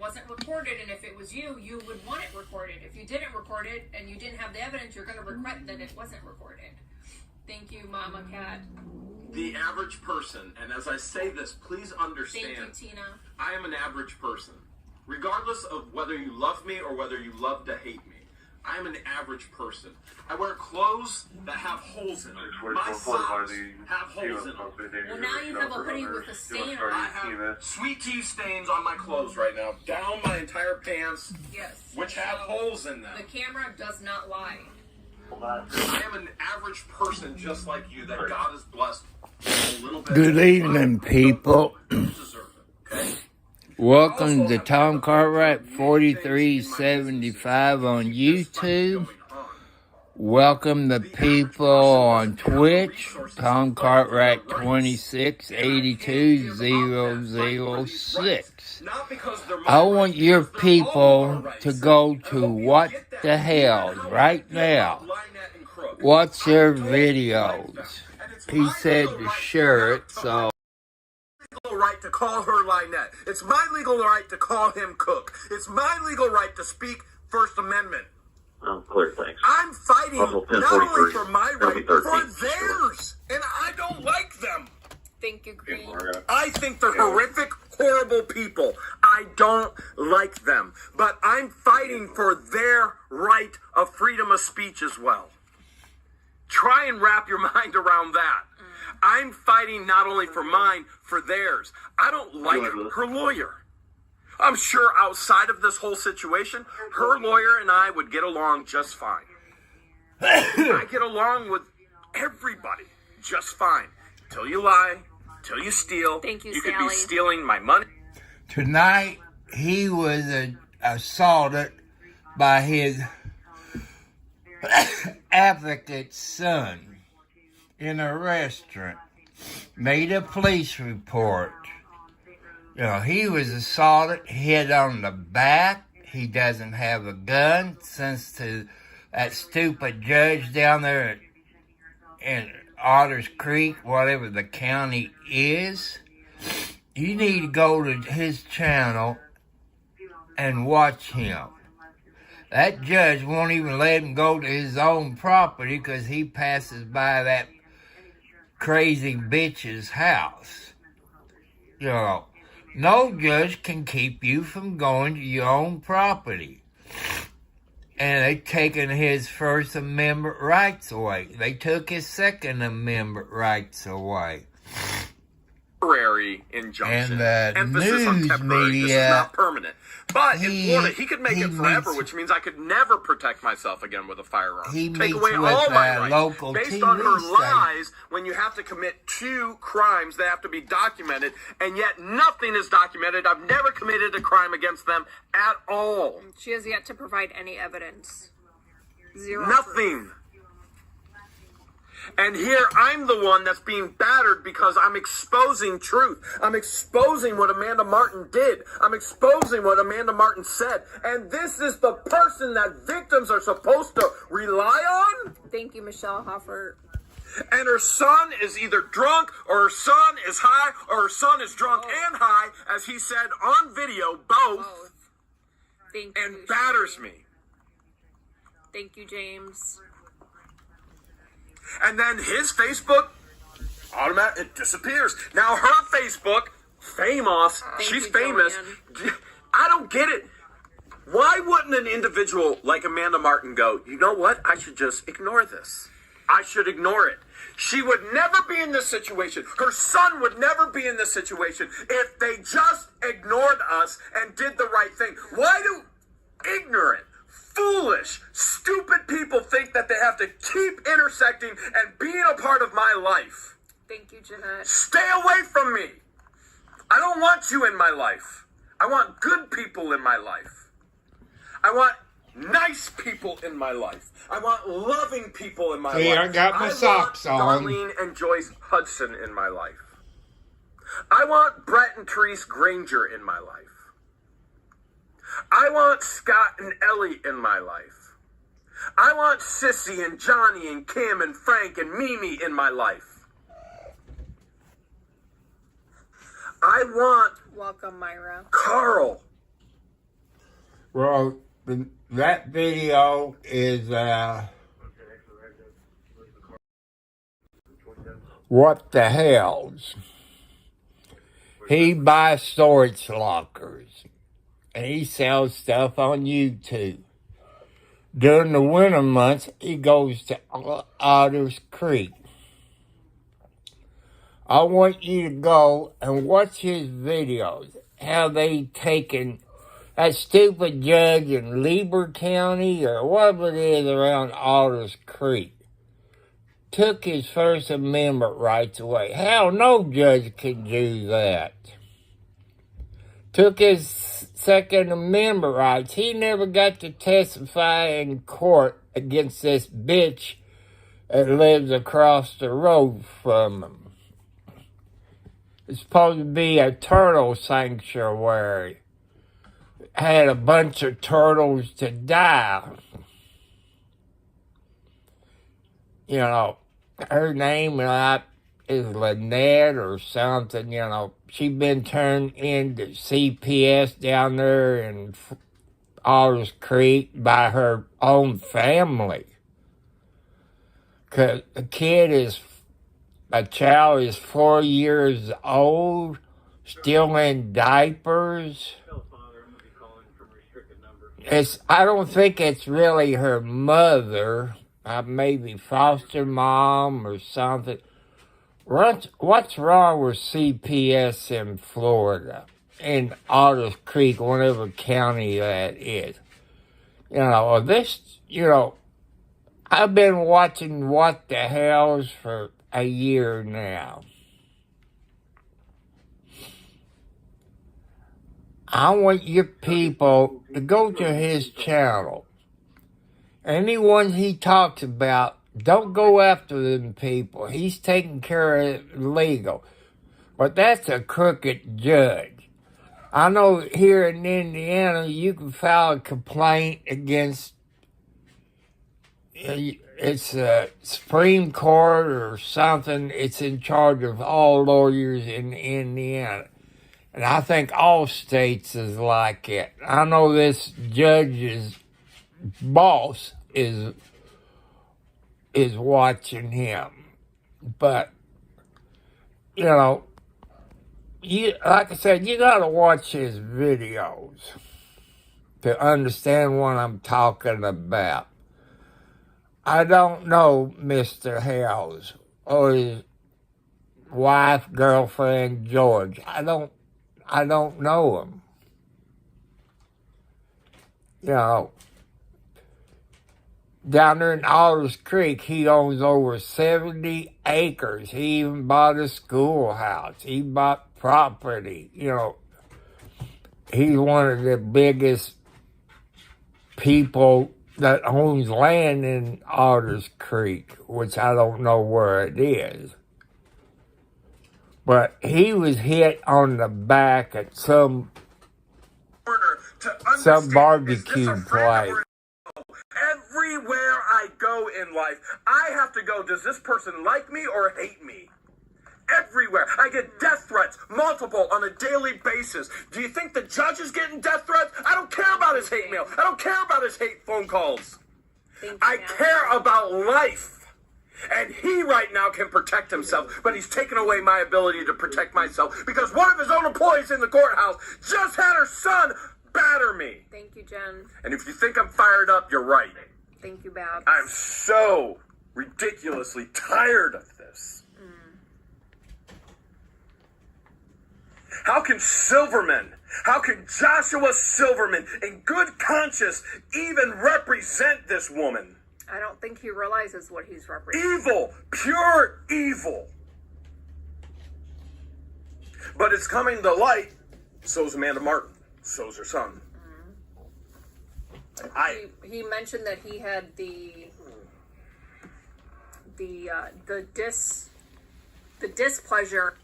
wasn't recorded, and if it was you, you would want it recorded. If you didn't record it and you didn't have the evidence, you're going to regret that it wasn't recorded. Thank you, Mama Cat. The average person, and as I say this, please understand, thank you, Tina. I am an average person. Regardless of whether you love me or whether you love to hate me, I am an average person. I wear clothes that have holes in them. My socks have holes in them. Well, now you have a hoodie with a stain on it. I have sweet tea stains on my clothes right now, down my entire pants, yes, which have holes in them. The camera does not lie. I am an average person just like you that God has blessed a little bit. Good evening, people. Okay? Welcome to Tom Cartwright 4375 on YouTube. Welcome the people on Twitch, Tom Cartwright 2682006. I want your people to go to What the Hell right now. Watch their videos. He said to share it, so. Legal right to call her Lynette. It's my legal right to call him Cook. It's my legal right to speak First Amendment. Oh, clear, thanks. I'm fighting not only for my right, but for theirs. And I don't like them. Thank you, Green. I think they're horrific, horrible people. I don't like them. But I'm fighting for their right of freedom of speech as well. Try and wrap your mind around that. I'm fighting not only for mine, for theirs. I don't like her lawyer. I'm sure outside of this whole situation, her lawyer and I would get along just fine. I get along with everybody just fine. Till you lie, till you steal. Thank you, You could Sally. be stealing my money. Tonight, he was assaulted by his advocate's son in a restaurant. Made a police report. You know, he was assaulted, hit on the back. He doesn't have a gun since to that stupid judge down there in Otters Creek, whatever the county is. You need to go to his channel and watch him. That judge won't even let him go to his own property because he passes by that crazy bitch's house. You know, no judge can keep you from going to your own property. And they taken his First Amendment rights away. They took his Second Amendment rights away. Temporary injunction. And the emphasis on news temporary. This is media, not permanent. But in Florida, he could make it forever, meets- which means I could never protect myself again with a firearm. He Take meets away with all my rights. local Based TV on her station. lies, when you have to commit 2 crimes, they have to be documented, and yet nothing is documented. I've never committed a crime against them at all. She has yet to provide any evidence. Zero. Nothing. And here I'm the one that's being battered because I'm exposing truth. I'm exposing what Amanda Martin did. I'm exposing what Amanda Martin said. And this is the person that victims are supposed to rely on? Thank you, Michelle Hoffert. And her son is either drunk or her son is high or her son is drunk and high, as he said on video, both. Thank you, and batters me. Thank you, James. And then his Facebook, it disappears. Now her Facebook, famous, she's you, famous. Joanne. I don't get it. Why wouldn't an individual like Amanda Martin go, you know what? I should just ignore this. I should ignore it. She would never be in this situation. Her son would never be in this situation if they just ignored us and did the right thing. Why do ignorant, foolish, stupid people think that they have to keep intersecting and being a part of my life? Thank you, Jeanette. Stay away from me. I don't want you in my life. I want good people in my life. I want nice people in my life. I want loving people in my life. I got my socks on. Darlene and Joyce Hudson in my life. I want Brett and Therese Granger in my life. I want Scott and Ellie in my life. I want Sissy and Johnny and Kim and Frank and Mimi in my life. I want Welcome, Myra. Carl Well, that video is, what the hells? He buys storage lockers, and he sells stuff on YouTube. During the winter months, he goes to Otters Creek. I want you to go and watch his videos, how they taken that stupid judge in Lieber County, or whatever it is around Otters Creek, took his First Amendment rights away. Hell, no judge can do that. Took his Second Amendment rights. He never got to testify in court against this bitch that lives across the road from him. It's supposed to be a turtle sanctuary. Had a bunch of turtles to die. You know, her name is Lynette or something, you know. She been turned into CPS down there in Otters Creek by her own family. 'Cause a child is 4 years old, still in diapers. I don't think it's really her mother, maybe foster mom or something. What's wrong with CPS in Florida, in Otters Creek, whatever county that is? I've been watching What the Hells for a year now. I want your people to go to his channel. Anyone he talks about, don't go after them people. He's taking care of it legal. But that's a crooked judge. I know here in Indiana, you can file a complaint against, it's a Supreme Court or something. It's in charge of all lawyers in Indiana. And I think all states is like it. I know this judge's boss is watching him. But, like I said, you gotta watch his videos to understand what I'm talking about. I don't know Mr. Hales or his wife, girlfriend, George. I don't know him. Down there in Otters Creek, he owns over 70 acres. He even bought a schoolhouse. He bought property. He's one of the biggest people that owns land in Otters Creek, which I don't know where it is. But he was hit on the back at some barbecue place. Everywhere I go in life, I have to go, does this person like me or hate me? Everywhere. I get death threats, multiple, on a daily basis. Do you think the judge is getting death threats? I don't care about his hate mail. I don't care about his hate phone calls. I care about life. And he right now can protect himself, but he's taken away my ability to protect myself because one of his own employees in the courthouse just had her son batter me. Thank you, Jen. And if you think I'm fired up, you're right. Thank you, Babs. I'm so ridiculously tired of this. How can Joshua Silverman in good conscience even represent this woman? I don't think he realizes what he's representing. Evil, pure evil. But it's coming to light. So's Amanda Martin. So's her son. He mentioned that he had the displeasure.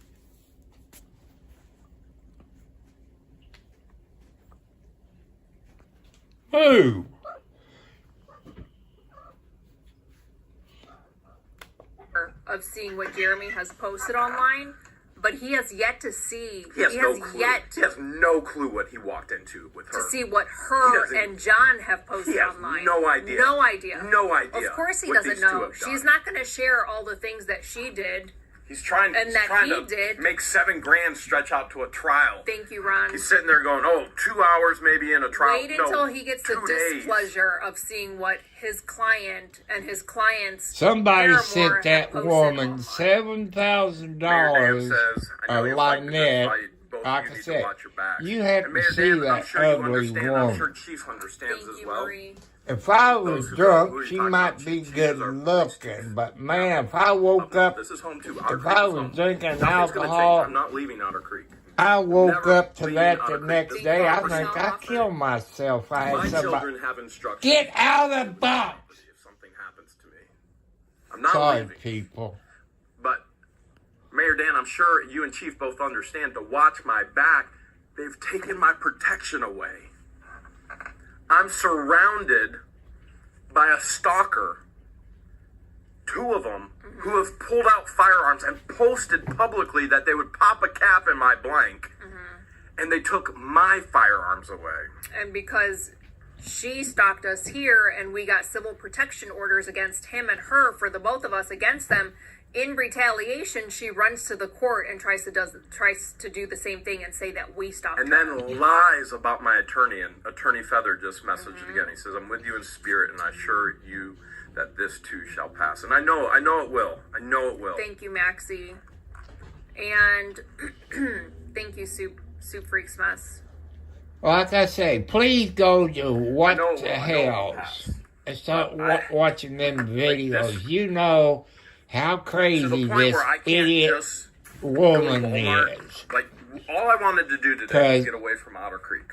Who? Of seeing what Jeremy has posted online, But he has yet to see. He has no clue. He has no clue what he walked into with her. To see what her and John have posted online. He has no idea. No idea. No idea. Of course he doesn't know. She's not going to share all the things that she did. He's trying to make $7,000 stretch out to a trial. Thank you, Ron. He's sitting there going, 2 hours maybe in a trial. Wait until he gets the displeasure of seeing what his client and his client's somebody sent that woman $7,000 a Lynette. Like I said, you have to see that ugly woman. I'm sure Chief understands as well. Marie. If I was drunk, she might be good looking, but man, if I woke up, this is home too. if I was drinking alcohol, I'm not leaving Otter Creek. I woke up to that the next day, I think I killed myself. I had somebody get out of the box. If something happens to me, I'm not Sorry, leaving. people. But Mayor Dan, I'm sure you and Chief both understand. To watch my back, they've taken my protection away. I'm surrounded by a stalker, 2 of them, who have pulled out firearms and posted publicly that they would pop a cap in my blank, and they took my firearms away. And because she stalked us here and we got civil protection orders against him and her for the both of us against them, in retaliation, she runs to the court and tries to do the same thing and say that we stopped her. And then lies about my attorney. And Attorney Feather just messaged again. He says, "I'm with you in spirit, and I assure you that this too shall pass." And I know it will. I know it will. Thank you, Maxie. And thank you, Soup Freaks Mess. Like I say, please go to What the Hells and start watching them videos. You know how crazy this idiot woman is. Like, all I wanted to do today was get away from Otter Creek.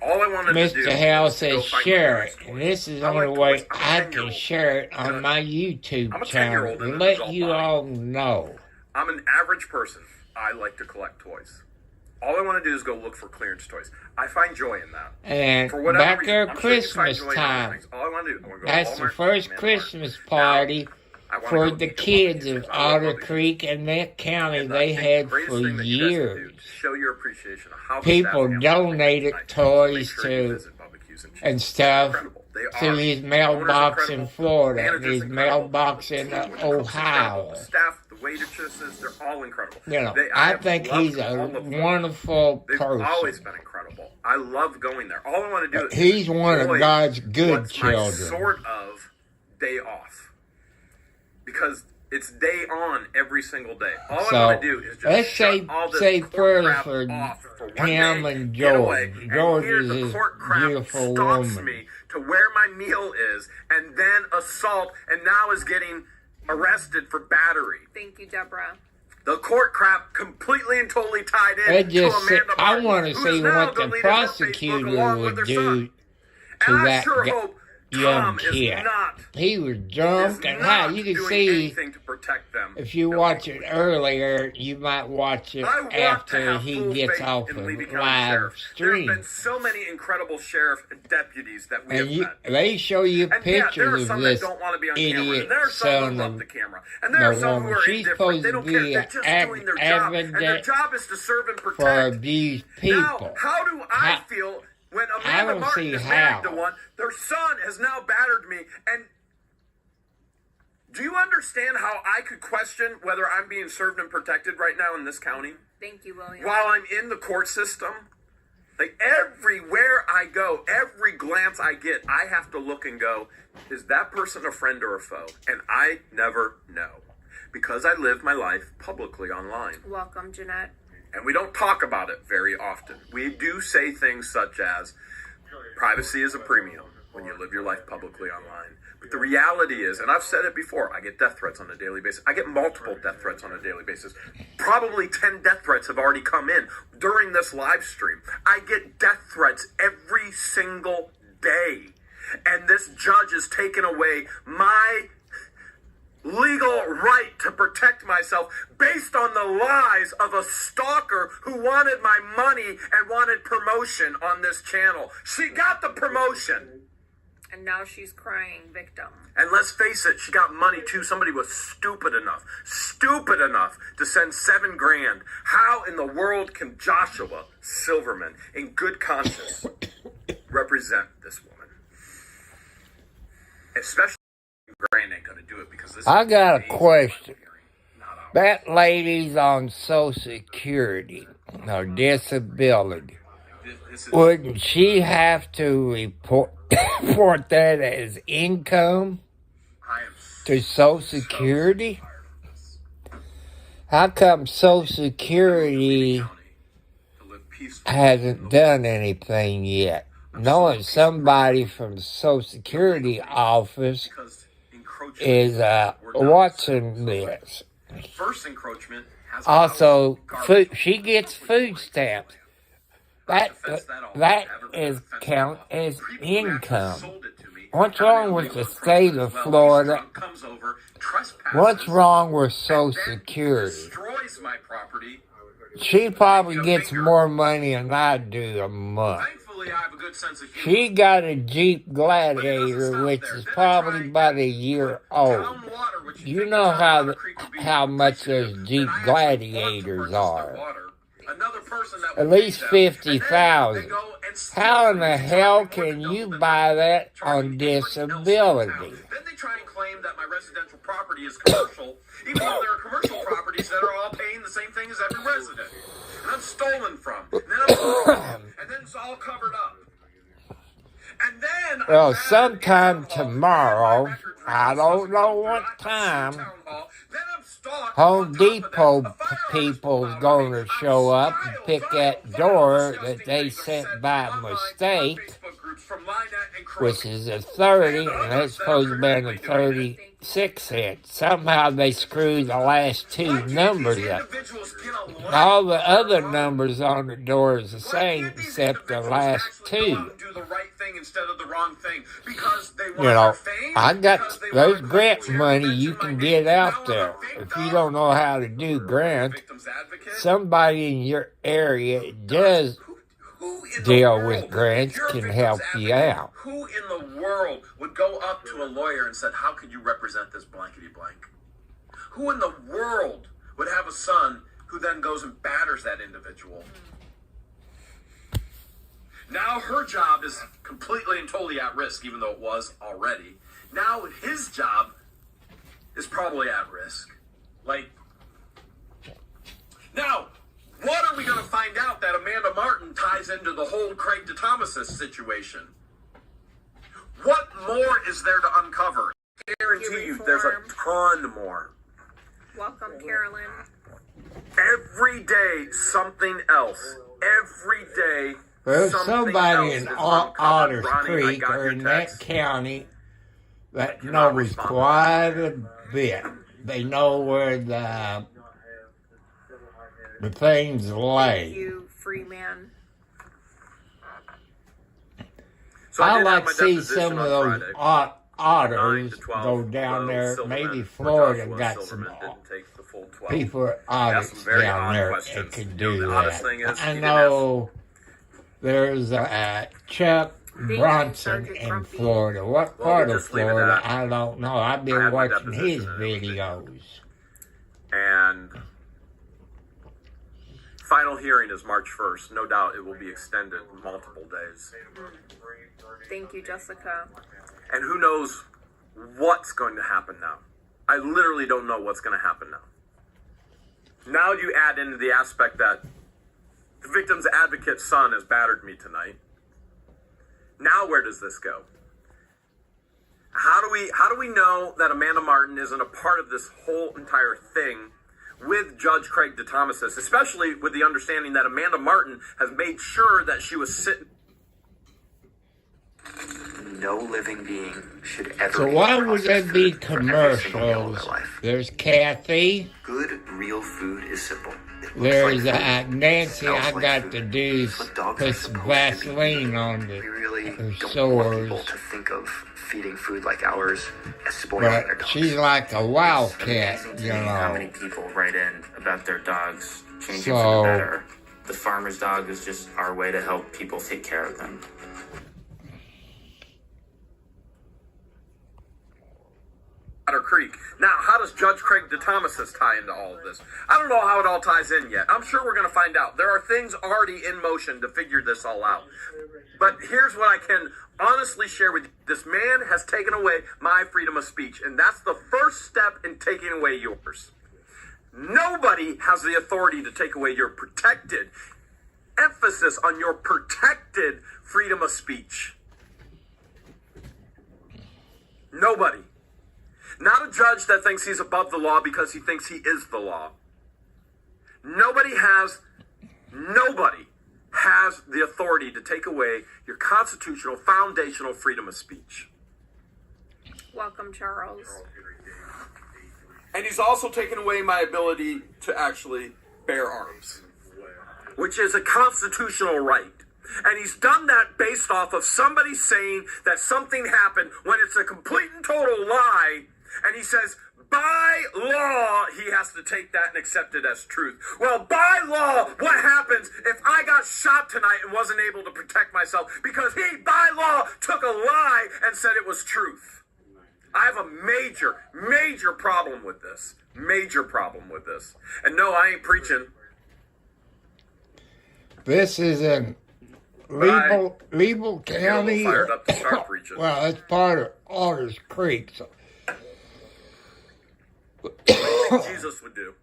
All I wanted to do Mr. Hale was says share it. And this is the only way I can share it on my YouTube channel to let you all know. I'm an average person. I like to collect toys. All I want to do is go look for clearance toys. I find joy in that. And back there Christmas time, all I want to do, that's the first Christmas party for the kids of Otter Creek and that county they had for years. Show your appreciation of how people donated toys to and stuff through his mailbox in Florida and his mailbox in Ohio. The staff, the waitresses, they're all incredible. You know, I think he's a wonderful person. They've always been incredible. I love going there. All I want to do is he's one of God's good children. My sort of day off. Because it's day on every single day. All I want to do is just shut all this court crap off for one him day, and get away, George and here the court crap beautiful stalks woman. me to where my meal is, and then assault, and now is getting arrested for battery. Thank you, Deborah. The court crap completely and totally tied in to Amanda Martin, I want to see what the prosecutor would do to that young kid. He was drunk and high. You can see to protect them. if you watch it earlier, you might watch it after he gets off of live stream. There have been so many incredible sheriff deputies that we have met. They show you pictures of this idiot son of the camera. And there are some who are She's supposed to be an job is to serve and protect. for abused people. Now, how do I feel when Amanda Martin is married to one? Their son has now battered me, and do you understand how I could question whether I'm being served and protected right now in this county? Thank you, William. While I'm in the court system, like everywhere I go, every glance I get, I have to look and go, is that person a friend or a foe? And I never know, because I live my life publicly online. Welcome, Jeanette. And we don't talk about it very often. We do say things such as, privacy is a premium when you live your life publicly online. But the reality is, and I've said it before, I get death threats on a daily basis. I get multiple death threats on a daily basis. Probably 10 death threats have already come in during this live stream. I get death threats every single day. And this judge has taken away my legal right to protect myself based on the lies of a stalker who wanted my money and wanted promotion on this channel. She got the promotion. And now she's crying victim. And let's face it, she got money too. Somebody was stupid enough to send $7,000. How in the world can Joshua Silverman, in good conscience, represent this woman? Especially Grand ain't gonna do it because this. I got a question. That lady's on Social Security or disability. Wouldn't she have to report that as income to Social Security? How come Social Security hasn't done anything yet? Knowing somebody from the Social Security office is watching this. First encroachment has Also, she gets food stamps. That is count as income. What's wrong with the state of Florida? What's wrong with Social Security? She probably gets more money than I do a month. She got a Jeep Gladiator, which is probably about a year old. You know how much those Jeep Gladiators are. At least 50,000. How in the hell can you buy that on disability? Then they try and claim that my residential property is commercial, even though there are commercial properties that are all paying the same thing as every resident. And I'm stolen from. And then I'm stolen, and then it's all covered up. And then well, sometime tomorrow, I don't know what time, Home Depot people's going to show up and pick that door that they sent by mistake, which is a 30, and that's supposed to be a 36 cent. Somehow they screwed the last two numbers up. All the other numbers on the door is the same except the last two. You know, I got those grant money you can get out there. If you don't know how to do grants, somebody in your area does deal with grants can help you out. Who in the world would go up to a lawyer and said, how could you represent this blankety blank? Who in the world would have a son who then goes and batters that individual? Now her job is completely and totally at risk, even though it was already. Now his job is probably at risk. Now, what are we going to find out that Amanda Martin ties into the whole Craig DeThomas situation? What more is there to uncover? I guarantee you there's a ton more. Welcome, Carolyn. Every day, something else. Every day, There's something somebody else in is uncovered. Otters Ronnie, I Creek got or your in that text. county that cannot knows respond. quite a bit. They know where the things Thank lay. you, free man. So I did have like my to see deposition some of on those Friday. 9 otters to 12, go down there. Silverman, Maybe where Florida Joshua got some Silverman didn't take the full 12. people Asked otters some very down odd there questions. that could You know, do the oddest that. thing is, I he didn't know there's a Chuck you, Bronson Sergeant in Grumpy. Florida. What Well, part we'll of just leave it Florida? at- I don't know. I've I been had my watching his deposition videos. And final hearing is March 1st. No doubt it will be extended multiple days. Thank you, Jessica. And who knows what's going to happen now. I literally don't know what's going to happen now. Now you add into the aspect that the victim's advocate's son has battered me tonight. Now where does this go? How do we know that Amanda Martin isn't a part of this whole entire thing with Judge Craig DeThomas, especially with the understanding that Amanda Martin has made sure that she was sitting. No living being should ever So be why would there processed be food for every single meal of commercials? their life. There's Kathy. Good, real food is simple. It looks There's like food. Nancy. Smells I like got food. to do It's what dogs put are some supposed to be Vaseline eating. on We really her don't want people sores. to think of feeding food like ours as spoiling their But dogs. she's like a wildcat, Amazing to you me how many know. people write in about their dogs changing So- for the better. The farmer's dog is just our way to help people take care of them. Creek. Now, how does Judge Craig DeThomas tie into all of this? I don't know how it all ties in yet. I'm sure we're going to find out. There are things already in motion to figure this all out. But here's what I can honestly share with you. This man has taken away my freedom of speech, and that's the first step in taking away yours. Nobody has the authority to take away your protected, emphasis on your protected freedom of speech. Nobody. Not a judge that thinks he's above the law because he thinks he is the law. Nobody has the authority to take away your constitutional, foundational freedom of speech. Welcome, Charles. And he's also taken away my ability to actually bear arms, which is a constitutional right. And he's done that based off of somebody saying that something happened when it's a complete and total lie. And he says, by law, he has to take that and accept it as truth. Well, by law, what happens if I got shot tonight and wasn't able to protect myself because he, by law, took a lie and said it was truth? I have a major problem with this. Major problem with this. And no, I ain't preaching. This is in Level County. Fired up to start preaching. Well, it's part of Otters Creek. So. What do you think Jesus would do?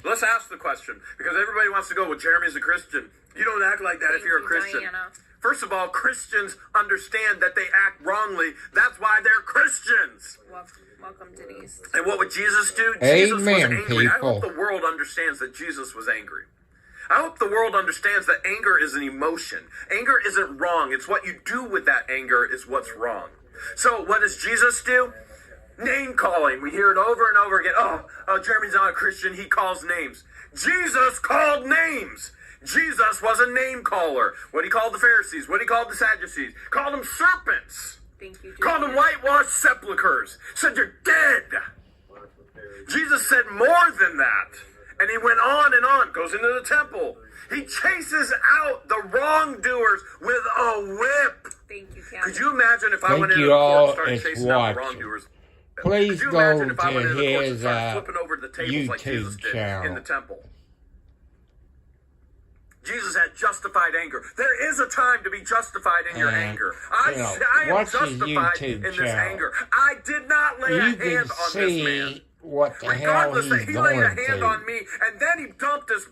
Let's ask the question, because everybody wants to go, well, Jeremy's a Christian. You don't act like that if you're a Christian. Diana. First of all, Christians understand that they act wrongly. That's why they're Christians. Welcome, Denise. And what would Jesus do? Amen, Jesus was angry. people. I hope the world understands that Jesus was angry. I hope the world understands that anger is an emotion. Anger isn't wrong. It's what you do with that anger is what's wrong. So what does Jesus do? Name calling. We hear it over and over again. Oh, Jeremy's not a Christian. He calls names. Jesus called names. Jesus was a name caller. What he called the Pharisees, what he called the Sadducees. Called them serpents. Thank you, Called them whitewashed sepulchres. Said you're dead. Jesus said more than that. And he went on and on. Goes into the temple. He chases out the wrongdoers with a whip. Thank you, Kat. Could you imagine if I Thank went into you the court all and started as chasing out the watching. wrongdoers? Please Could you go imagine if I went to into the court and his started flipping over the tables like Jesus YouTube did channel. in the temple? Jesus had justified anger. There is a time to be justified in your anger. I am watch his justified YouTube in this channel. anger. I did not lay You a can hand on this man. see what the hell Regardless he's that he laid a going hand to. on me, and then he dumped his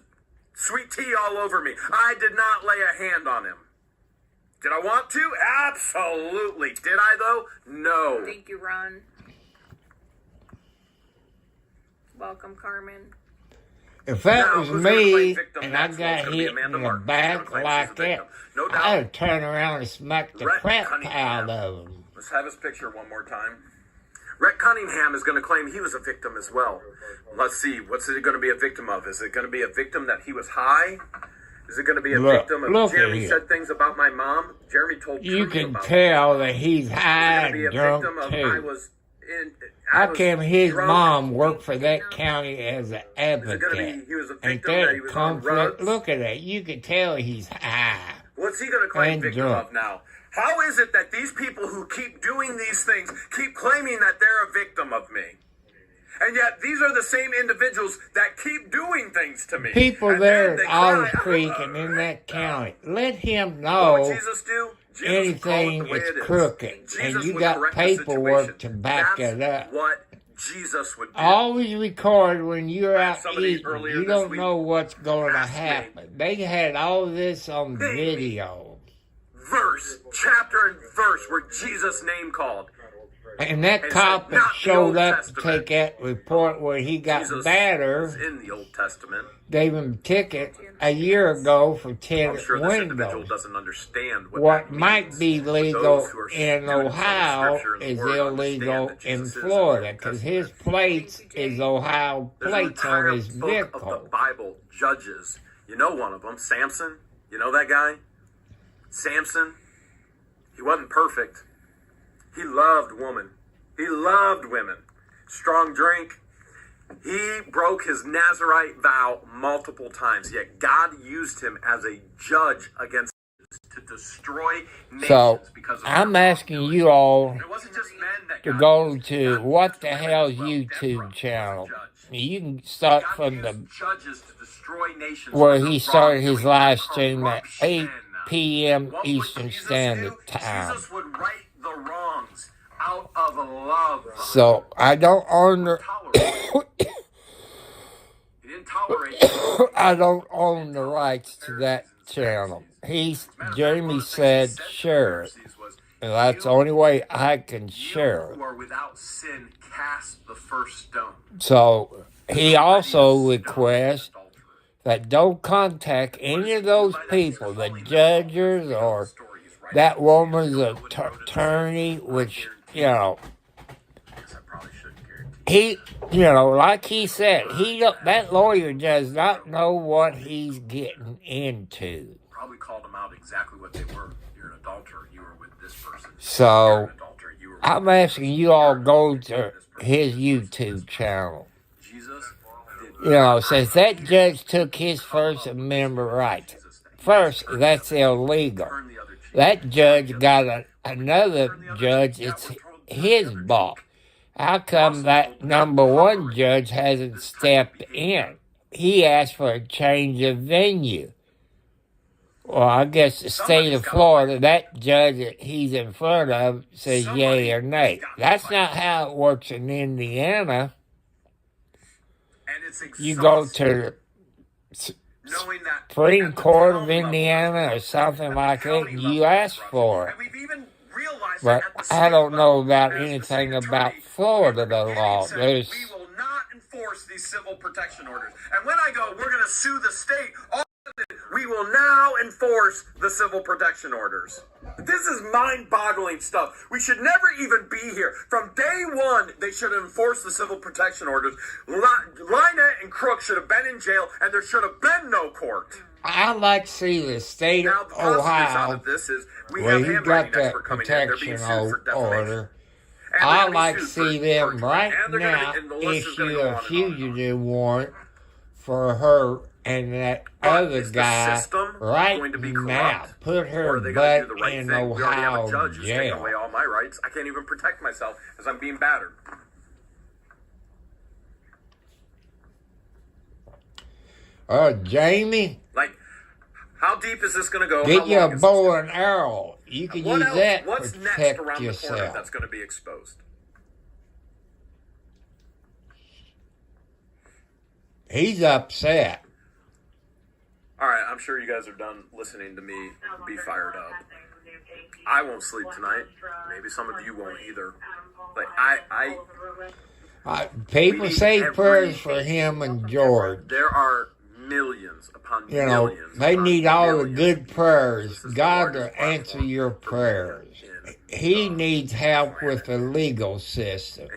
sweet tea all over me. I did not lay a hand on him. Did I want to? Absolutely. Did I, though? No. Thank you, Ron. Welcome, Carmen. If that Now, was who's gonna play me victim and I next? Well, it's got gonna be hit Amanda in the Martin. She's back gonna claim like she's a victim. that, No doubt. I'd turn around and smack the Rhett crap Cunningham. out of him. Let's have his picture one more time. Rhett Cunningham is going to claim he was a victim as well. Let's see. What's it going to be a victim of? Is it going to be a victim that he was high? Is it going to be a victim of look at Jeremy him. said things about my mom? Jeremy told You truth can about tell that he's Is it high going to be a and drunk victim of I too. was in... How come his drunk? mom worked for that county as an Is it going to advocate? be he was a Ain't victim that he that was on conflict? drugs? Look at that. You can tell he's high. What's he going to claim And victim drunk. of now? How is it that these people who keep doing these things keep claiming that they're a victim of me? And yet these are the same individuals that keep doing things to me. People And there then at they Otters cry, Creek and in that county, let him What know would Jesus do? Jesus would call it anything the way is it is. crooked. Jesus And you would got correct the paperwork situation. to back That's it up. what Jesus would do. Always record when you're I had out somebody eating. earlier You this don't week know what's going to ask me. happen. They had all this on Name me. video. Verse, chapter and verse where Jesus name called. And that And cop said, "Not that the showed Old up Testament." to take that report where he got Jesus better, was in the Old Testament. gave him a ticket a year ago for I'm tenant sure this individual windows. doesn't understand what What that might means. be But legal those who are in students of Ohio Scripture and the is Word illegal understand that in Jesus is Florida in the because Old his Testament. plates Thank you, Jay. is Ohio There's an plates on entire his book of the vehicle. Bible, Judges. You know one of them, Samson. You know that guy? Samson. He wasn't perfect. He loved women. He loved women. Strong drink. He broke his Nazarite vow multiple times, yet God used him as a judge against to destroy nations So because of I'm their asking wrongdoing. you all It wasn't just men that to go to What the Hell's YouTube channel. You can start from the where he started his live stream at 8 p.m. Eastern Standard Time. Jesus would right the wrongs out of love. So I don't own the He didn't tolerate I don't own the rights to that channel. Jamie said share it. And that's the only way I can share it. who are without sin cast the first stone. So he also requests that don't contact any of those people, the judges or that woman's attorney, which, he, like he said, that lawyer does not know what he's getting into. Probably called them out exactly what they were. You're an adulterer. You were with this person. So I'm asking you all go to his YouTube channel. Since that judge took his First Amendment rights. First, that's illegal. That judge got another judge, it's his boss. How come that number one judge hasn't stepped in? He asked for a change of venue. Well, I guess the state of Florida, that judge that he's in front of says yay or nay. That's not how it works in Indiana. You go to the Supreme Court of Indiana or something like that, and you ask for it. But I don't know about anything about Florida law. We will not enforce these civil protection orders. And when I go, we're going to sue the state. We will now enforce the civil protection orders. This is mind-boggling stuff. We should never even be here. From day one, they should enforce the civil protection orders. Lynette and Crook should have been in jail, and there should have been no court. I'd like to see the state of Ohio, where you got that protection order. I'd like to see them right now issue a fugitive warrant for her and that other guy right now. Put her butt in Ohio jail. Away all my rights. I can't even protect myself because I'm being battered. Jamie? How deep is this going to go? Get you a bow and arrow. You can use that to What's next protect around the corner yourself. that's going to be exposed? He's upset. All right, I'm sure you guys are done listening to me be fired up. I won't sleep tonight. Maybe some of you won't either. But people say prayers for him and George. There are millions upon millions. They need all the good prayers. God to answer your prayers. He needs help with the legal system.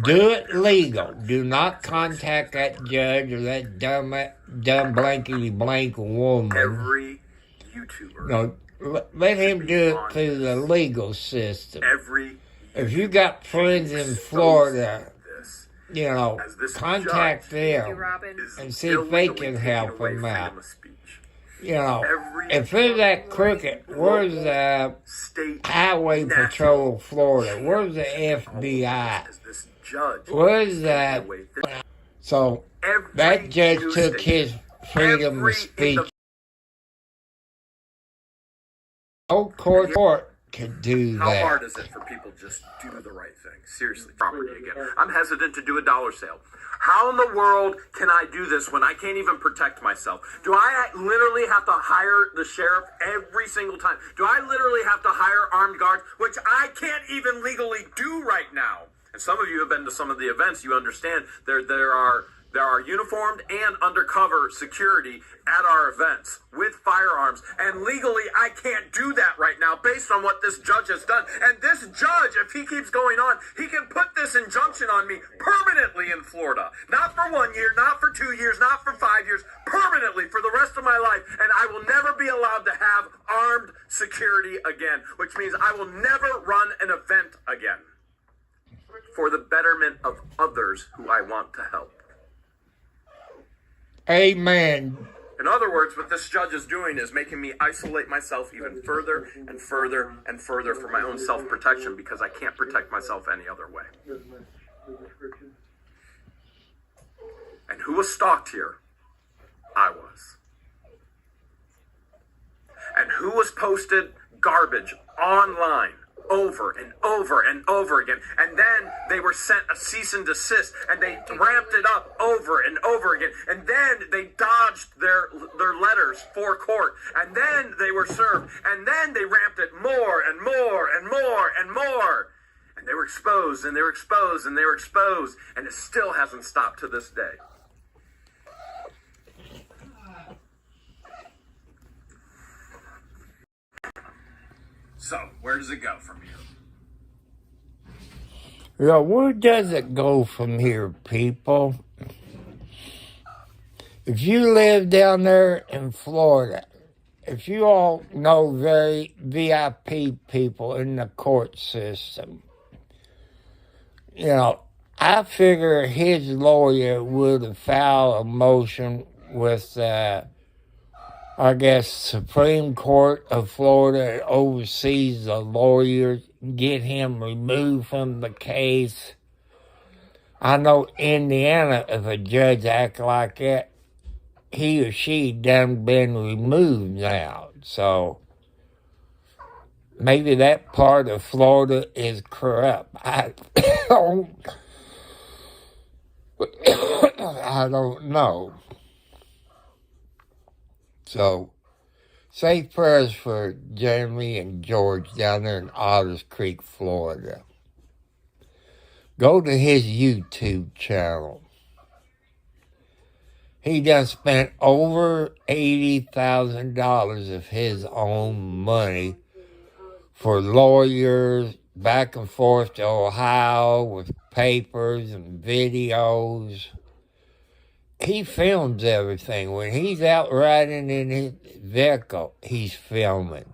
Do it legal. Do not contact that judge or that dumb blankety blank woman. Every YouTuber. No, let him do it through the legal system. If you got friends in Florida, contact them and see if they can help him out. If they're that crooked, where's the Highway Patrol of Florida? Where's the FBI? Where's that? So that judge took his freedom of speech. No court could do that. How hard is it for people just do the right thing? Seriously, property again. I'm hesitant to do a dollar sale. How in the world can I do this when I can't even protect myself? Do I literally have to hire the sheriff every single time? Do I literally have to hire armed guards, which I can't even legally do right now? And some of you have been to some of the events. You understand there are uniformed and undercover security at our events with firearms. And legally, I can't do that right now based on what this judge has done. And this judge, if he keeps going on, he can put this injunction on me permanently in Florida. Not for 1 year, not for 2 years, not for 5 years, permanently for the rest of my life. And I will never be allowed to have armed security again, which means I will never run an event again for the betterment of others who I want to help. Amen, In other words, what this judge is doing is making me isolate myself even further and further and further for my own self-protection because I can't protect myself any other way. And who was stalked here? I was. And who was posted garbage online over and over and over again? And then they were sent a cease and desist, and they ramped it up over and over again. And then they dodged their letters for court, and then they were served, and then they ramped it more and more and more and more. And they were exposed, and they were exposed, and they were exposed, and it still hasn't stopped to this day. So, where does it go from here? Yeah, where does it go from here, people? If you live down there in Florida, if you all know very VIP people in the court system, you know, I figure his lawyer would have filed a motion with I guess, Supreme Court of Florida oversees the lawyers, get him removed from the case. I know Indiana, if a judge acts like that, he or she done been removed now. So maybe that part of Florida is corrupt. I don't know. So, say prayers for Jeremy and George down there in Otters Creek, Florida. Go to his YouTube channel. He done spent over $80,000 of his own money for lawyers back and forth to Ohio with papers and videos. He films everything. When he's out riding in his vehicle, he's filming.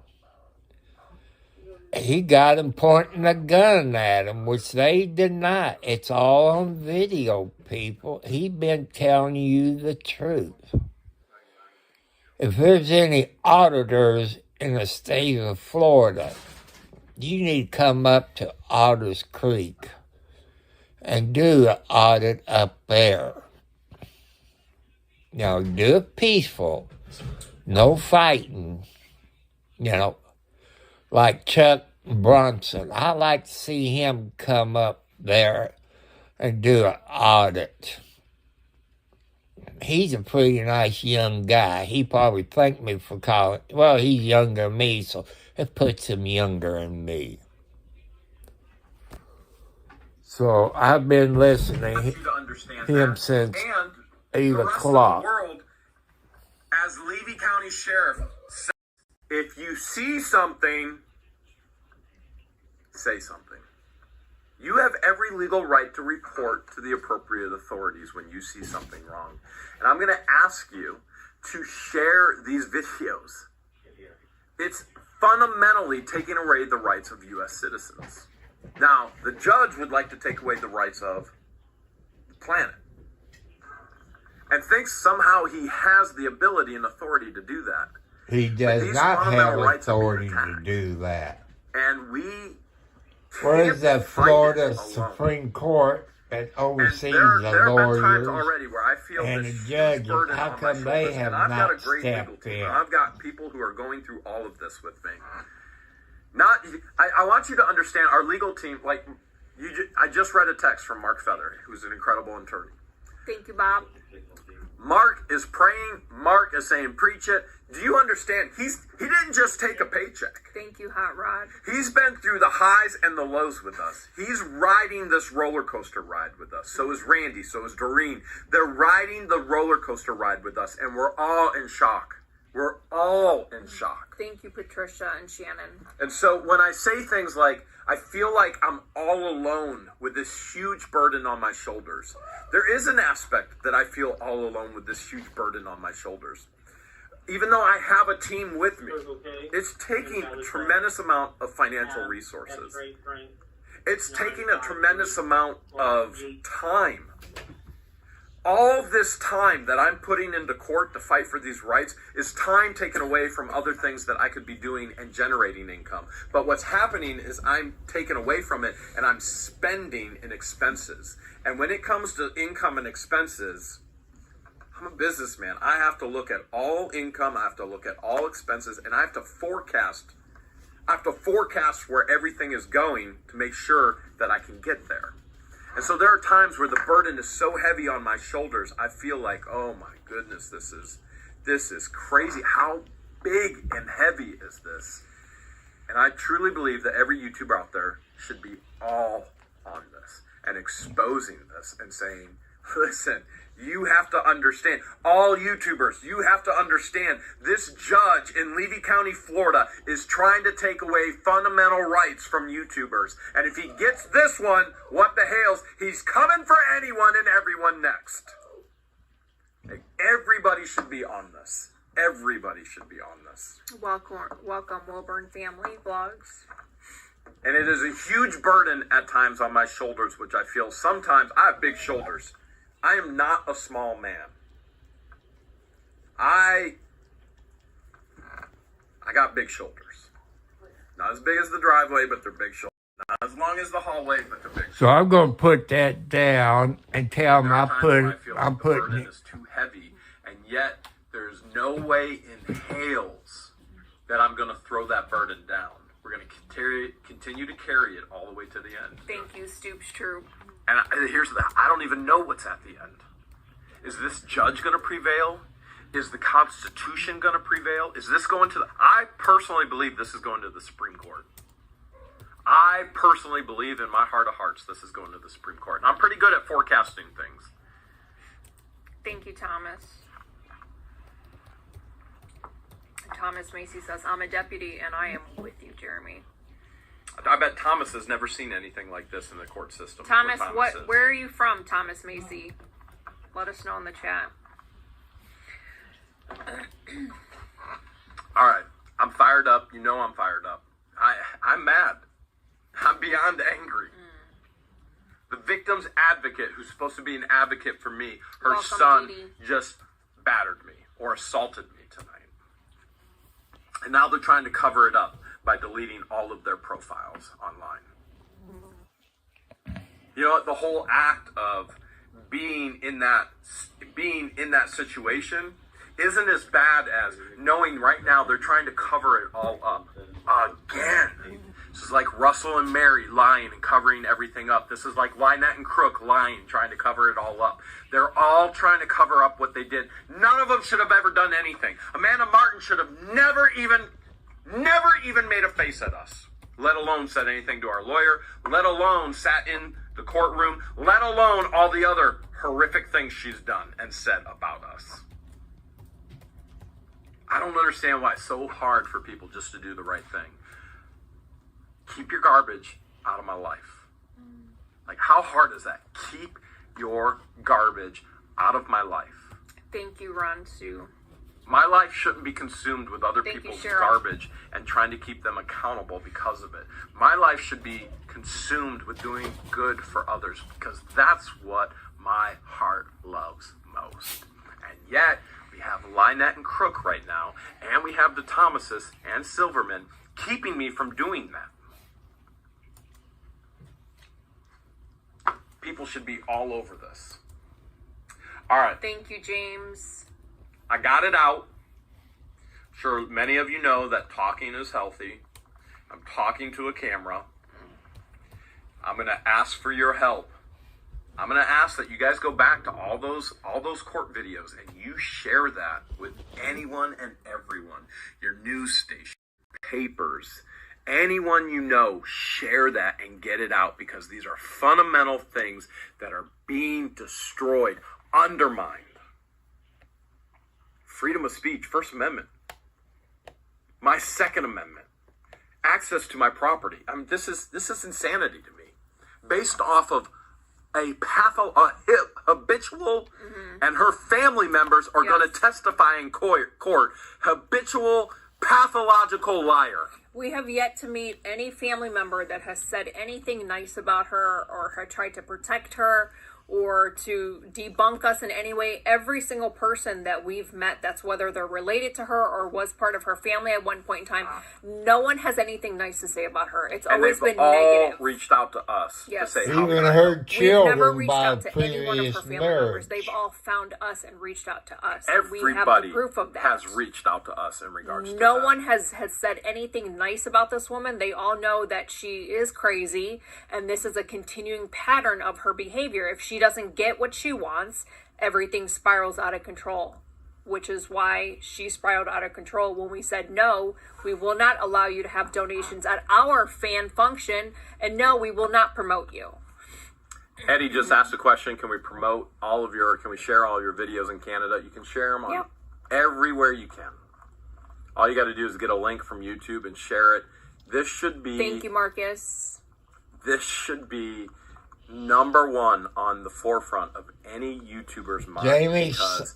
He got him pointing a gun at him, which they deny. It's all on video, people. He's been telling you the truth. If there's any auditors in the state of Florida, you need to come up to Otters Creek and do an audit up there. Now, do it peaceful. No fighting. You know, like Chuck Bronson. I like to see him come up there and do an audit. He's a pretty nice young guy. He probably thanked me for calling. Well, he's younger than me, so it puts him younger than me. So I've been listening to him since 8 o'clock. The world, as Levy County Sheriff, if you see something, say something. You have every legal right to report to the appropriate authorities when you see something wrong. And I'm going to ask you to share these videos. It's fundamentally taking away the rights of U.S. citizens. Now, the judge would like to take away the rights of the planet. And thinks somehow he has the ability and authority to do that. He does not have authority to do that. And we Where is the Florida Supreme Court that oversees the lawyers already where I feel and the judges? How come they have not stepped in? I've got people who are going through all of this with me. I want you to understand our legal team. Like I just read a text from Mark Feather, who's an incredible attorney. Thank you, Bob. Mark is praying. Mark is saying, preach it. Do you understand? He didn't just take a paycheck. Thank you, Hot Rod. He's been through the highs and the lows with us. He's riding this roller coaster ride with us. So is Randy. So is Doreen. They're riding the roller coaster ride with us, and we're all in shock. We're all in shock. Thank you, Patricia and Shannon. And so when I say things like, I feel like I'm all alone with this huge burden on my shoulders, there is an aspect that I feel all alone with this huge burden on my shoulders. Even though I have a team with me, it's taking a tremendous amount of financial resources. It's taking a tremendous amount of time. all this time that I'm putting into court to fight for these rights is time taken away from other things that I could be doing and generating income. But what's happening is I'm taken away from it and I'm spending in expenses. And when it comes to income and expenses, I'm a businessman. I have to look at all income, I have to look at all expenses, and I have to forecast where everything is going to make sure that I can get there. And so there are times where the burden is so heavy on my shoulders, I feel like, oh my goodness, this is crazy. How big and heavy is this? And I truly believe that every YouTuber out there should be all on this and exposing this and saying, listen, you have to understand, all YouTubers, you have to understand this judge in Levy County, Florida is trying to take away fundamental rights from YouTubers. And if he gets this one, what the hell's, he's coming for anyone and everyone next. Everybody should be on this. Everybody should be on this. Welcome, Wilburn Family Vlogs. And it is a huge burden at times on my shoulders, which I feel sometimes, I have big shoulders. I am not a small man. I got big shoulders. Not as big as the driveway, but they're big shoulders. Not as long as the hallway, but they're big shoulders. So I'm going to put that down and tell them There are times when I feel like I'm the putting burden it. is too heavy, and yet there's no way in hales that I'm going to throw that burden down. We're going to continue to carry it all the way to the end. Thank you, Stoops Troop. And here's the, I don't even know what's at the end. Is this judge going to prevail? Is the Constitution going to prevail? Is this going to the, I personally believe this is going to the Supreme Court. I personally believe in my heart of hearts this is going to the Supreme Court. And I'm pretty good at forecasting things. Thank you, Thomas. Thomas Macy says, I'm a deputy and I am with you, Jeremy. I bet Thomas has never seen anything like this in the court system. Thomas, where are you from, Thomas Macy? Let us know in the chat. All right, I'm fired up. You know I'm fired up. I'm mad. I'm beyond angry. The victim's advocate, who's supposed to be an advocate for me, her Welcome, son Edie. just battered me or assaulted me tonight. And now they're trying to cover it up by deleting all of their profiles online. You know what? The whole act of being in that situation isn't as bad as knowing right now they're trying to cover it all up again. This is like Russell and Mary lying and covering everything up. This is like Lynette and Crook lying, trying to cover it all up. They're all trying to cover up what they did. None of them should have ever done anything. Amanda Martin should have never even made a face at us, let alone said anything to our lawyer, let alone sat in the courtroom, let alone all the other horrific things she's done and said about us. I don't understand why it's so hard for people just to do the right thing. Keep your garbage out of my life. Like, how hard is that? Keep your garbage out of my life. Thank you, Ron Sue. My life shouldn't be consumed with other Thank you, people's Cheryl. garbage and trying to keep them accountable because of it. My life should be consumed with doing good for others because that's what my heart loves most. And yet, we have Lynette and Crook right now, and we have the Thomases and Silverman keeping me from doing that. People should be all over this. All right. Thank you, James. I got it out. I'm sure many of you know that talking is healthy. I'm talking to a camera. I'm going to ask for your help. I'm going to ask that you guys go back to all those court videos and you share that with anyone and everyone. Your news station, papers, anyone you know, share that and get it out because these are fundamental things that are being destroyed, undermined. Freedom of speech, First Amendment. My Second Amendment. Access to my property. I mean, this is insanity to me. Based off of a habitual, and her family members are going to testify in court, habitual, pathological liar. We have yet to meet any family member that has said anything nice about her or had tried to protect her or to debunk us in any way. Every single person that we've met, that's whether they're related to her or was part of her family at one point in time, no one has anything nice to say about her. It's always been all negative. reached out to us Yes. to say how Even good I her know. We've never children reached by out to any one of her previous family members. marriage. They've all found us and reached out to us. And we have Everybody the proof of that. has reached out to us in regards to No that. one has said anything nice about this woman. They all know that she is crazy, and this is a continuing pattern of her behavior. If she doesn't get what she wants, everything spirals out of control, which is why she spiraled out of control when we said, no, we will not allow you to have donations at our fan function, and no, we will not promote you. Eddie just asked a question. Can we can we share all your videos in Canada? You can share them on Yep. everywhere you can. All you got to do is get a link from YouTube and share it. This should be... Thank you, Marcus. This should be number one on the forefront of any YouTuber's mind. Jamie, because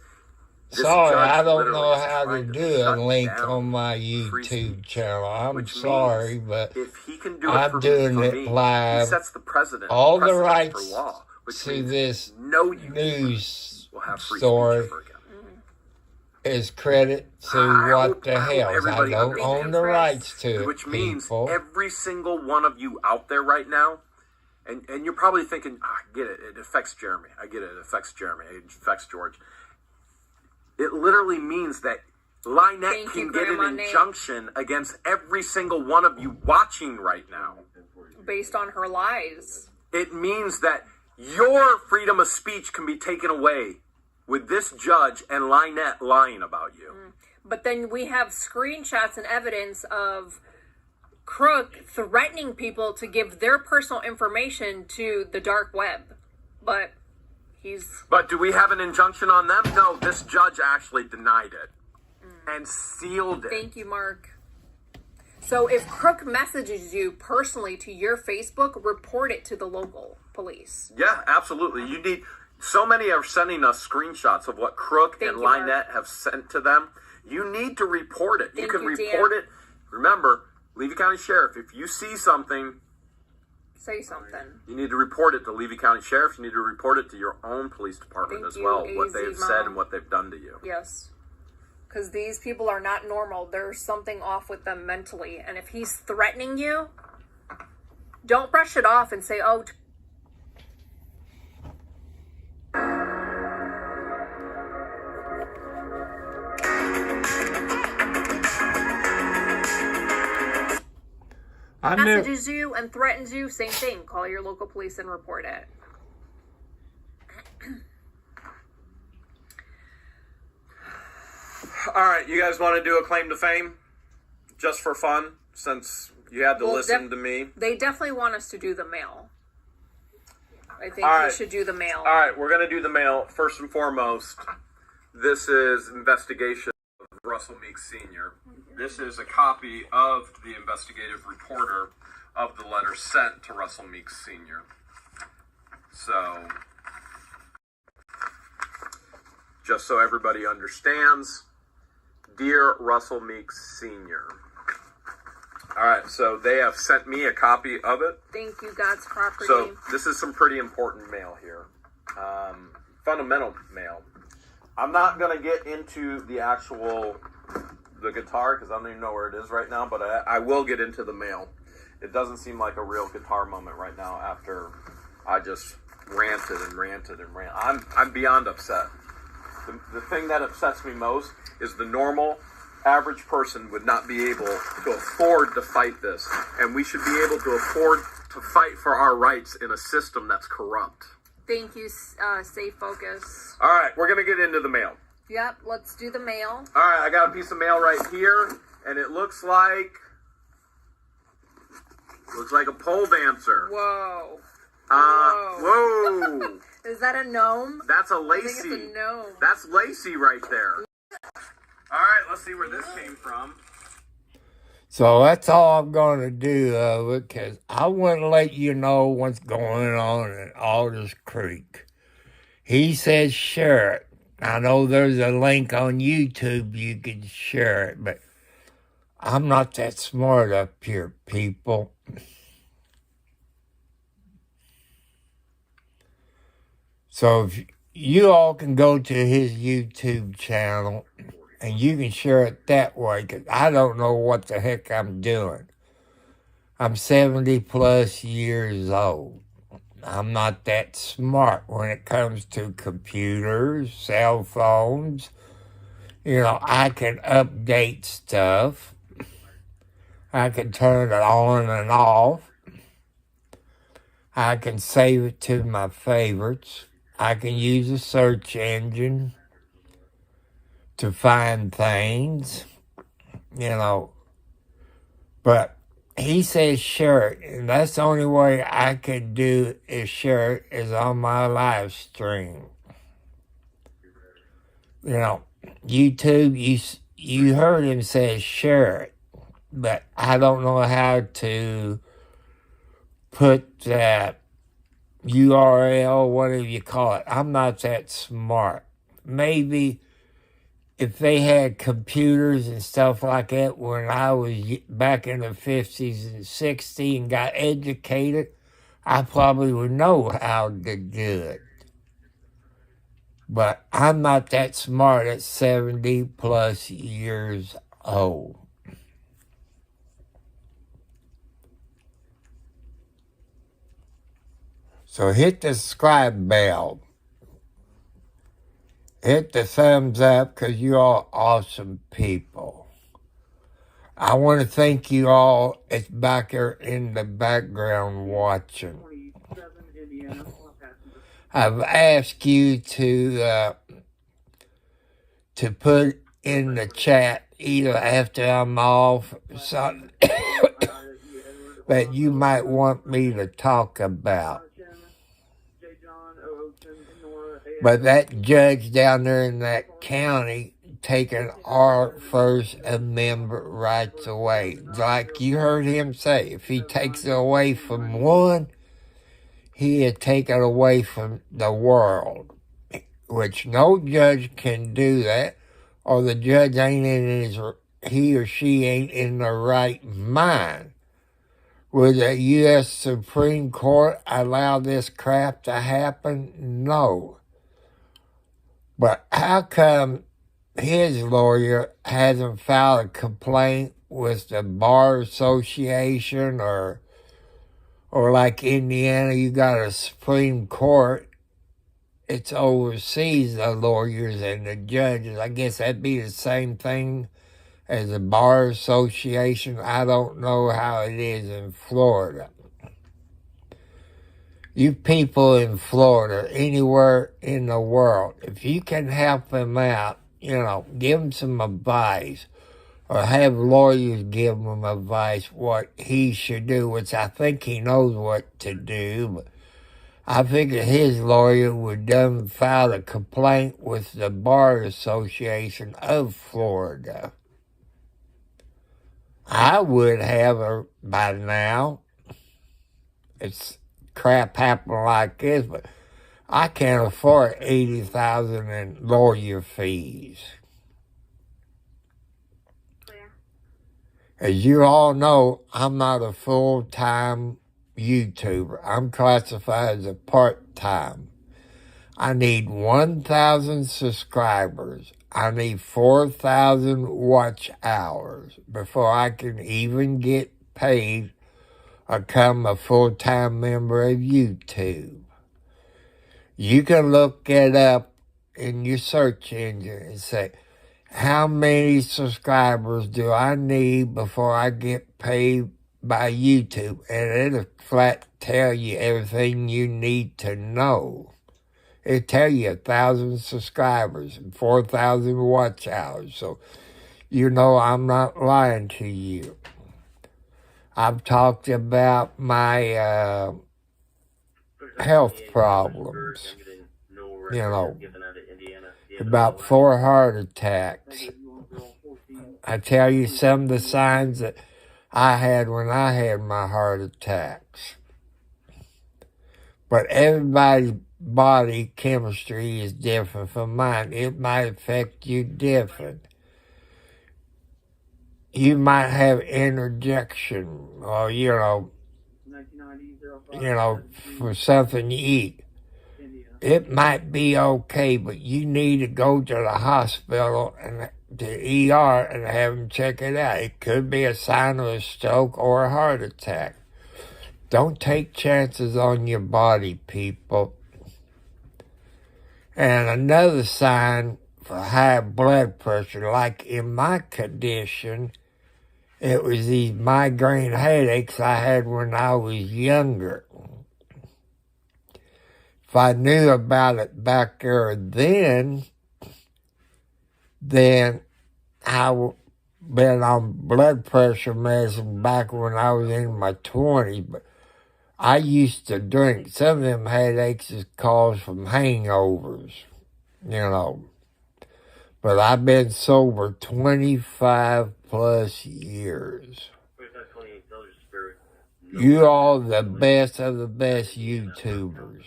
this sorry, judge I don't literally know is how to trying do a shut link down on my free YouTube speech, channel. I'm which sorry, means but if he can do it I'm for doing me, it he live. sets the precedent, All the precedent rights for law, which to means this no YouTuber news will have free story speech ever again. is credit to I what hope the hell. I everybody don't understands own the Chris. rights to it, Which means people. every single one of you out there right now, and you're probably thinking, I get it, it affects Jeremy. I get it, it affects Jeremy, it affects George. It literally means that Lynette Thank can you, get Grandma an Nate. injunction against every single one of you watching right now. Based on her lies. It means that your freedom of speech can be taken away with this judge and Lynette lying about you. But then we have screenshots and evidence of Crook threatening people to give their personal information to the dark web. But he's... But do we have an injunction on them? No, this judge actually denied it and sealed it. Thank you, Mark. So if Crook messages you personally to your Facebook, report it to the local police. Yeah, absolutely. You need... So many are sending us screenshots of what Crook Thank and you, Mark. Lynette have sent to them. You need to report it. Thank you can you, Dan. report it. Remember, Levy County Sheriff, if you see something, Say something. you need to report it to Levy County Sheriff. You need to report it to your own police department Thank as you, well, what AZ they've Mom. said and what they've done to you. Yes. Because these people are not normal. There's something off with them mentally. And if he's threatening you, don't brush it off and say, oh... I knew, messages you and threatens you, same thing. Call your local police and report it. All right, you guys want to do a claim to fame? Just for fun, since you had to Well, listen to me. They definitely want us to do the mail. I think All we right. should do the mail. All right, we're going to do the mail. First and foremost, this is investigation of Russell Meeks Sr. This is a copy of the investigative reporter of the letter sent to Russell Meeks Sr. So, just so everybody understands, Dear Russell Meeks Sr. All right, so they have sent me a copy of it. Thank you, God's property. So this is some pretty important mail here. Fundamental mail. I'm not going to get into the guitar because I don't even know where it is right now, but I will get into the mail. It doesn't seem like a real guitar moment right now after I just ranted and ranted and ranted. I'm beyond upset. The thing that upsets me most is the normal average person would not be able to afford to fight this, and we should be able to afford to fight for our rights in a system that's corrupt. Thank you, Safe Focus. All right, we're gonna get into the mail. Yep, let's do the mail. All right, I got a piece of mail right here, and it looks like a pole dancer. Whoa. Whoa. Is that a gnome? That's a I think Lacey. it's a gnome. That's Lacey right there. All right, let's see where this came from. so that's all I'm going to do of it, because I want to let you know what's going on in Alders Creek. He says share it. I know there's a link on YouTube you can share it, but I'm not that smart up here, people. So if you all can go to his YouTube channel and you can share it that way, because I don't know what the heck I'm doing. I'm 70 plus years old. I'm not that smart when it comes to computers, cell phones. You know, I can update stuff. I can turn it on and off. I can save it to my favorites. I can use a search engine to find things, you know. But he says share it, and that's the only way I could do is share it is on my live stream. You know, YouTube, you heard him say share it, but I don't know how to put that URL, whatever you call it. I'm not that smart. Maybe if they had computers and stuff like that when I was back in the 50s and 60s and got educated, I probably would know how to do it. But I'm not that smart at 70 plus years old. So hit the subscribe bell. Hit the thumbs up because you're all awesome people. I want to thank you all. It's back there in the background watching. I've asked you to put in the chat either after I'm off something that you might want me to talk about. But that judge down there in that county taking our First Amendment rights away. Like you heard him say, if he takes it away from one, he'd take it away from the world. Which no judge can do that, or the judge ain't in his, he or she ain't in the right mind. Would the U.S. Supreme Court allow this crap to happen? No. But how come his lawyer hasn't filed a complaint with the Bar Association or like Indiana, you got a Supreme Court, it's overseas, the lawyers and the judges. I guess that'd be the same thing as the Bar Association. I don't know how it is in Florida. You people in Florida, anywhere in the world, if you can help him out, you know, give him some advice or have lawyers give him advice what he should do, which I think he knows what to do. But I figure his lawyer would done file a complaint with the Bar Association of Florida. I would have her by now. It's crap happening like this, but I can't afford $80,000 in lawyer fees. As you all know, I'm not a full-time YouTuber. I'm classified as a part-time. I need 1,000 subscribers. I need 4,000 watch hours before I can even get paid or become a full-time member of YouTube. You can look it up in your search engine and say, how many subscribers do I need before I get paid by YouTube? And it'll flat tell you everything you need to know. It'll tell you 1,000 subscribers and 4,000 watch hours. So you know I'm not lying to you. I've talked about my health problems, you know, about 4 heart attacks. I tell you some of the signs that I had when I had my heart attacks. But everybody's body chemistry is different from mine. It might affect you different. You might have interjection or, you know, for something you eat. it might be okay, but you need to go to the hospital and the ER and have them check it out. It could be a sign of a stroke or a heart attack. Don't take chances on your body, people. And another sign for high blood pressure, like in my condition, it was these migraine headaches I had when I was younger. If I knew about it back there then I would been on blood pressure medicine back when I was in my 20s. But I used to drink. Some of them headaches is caused from hangovers, you know. But I've been sober 25 plus years. You are the best of the best YouTubers.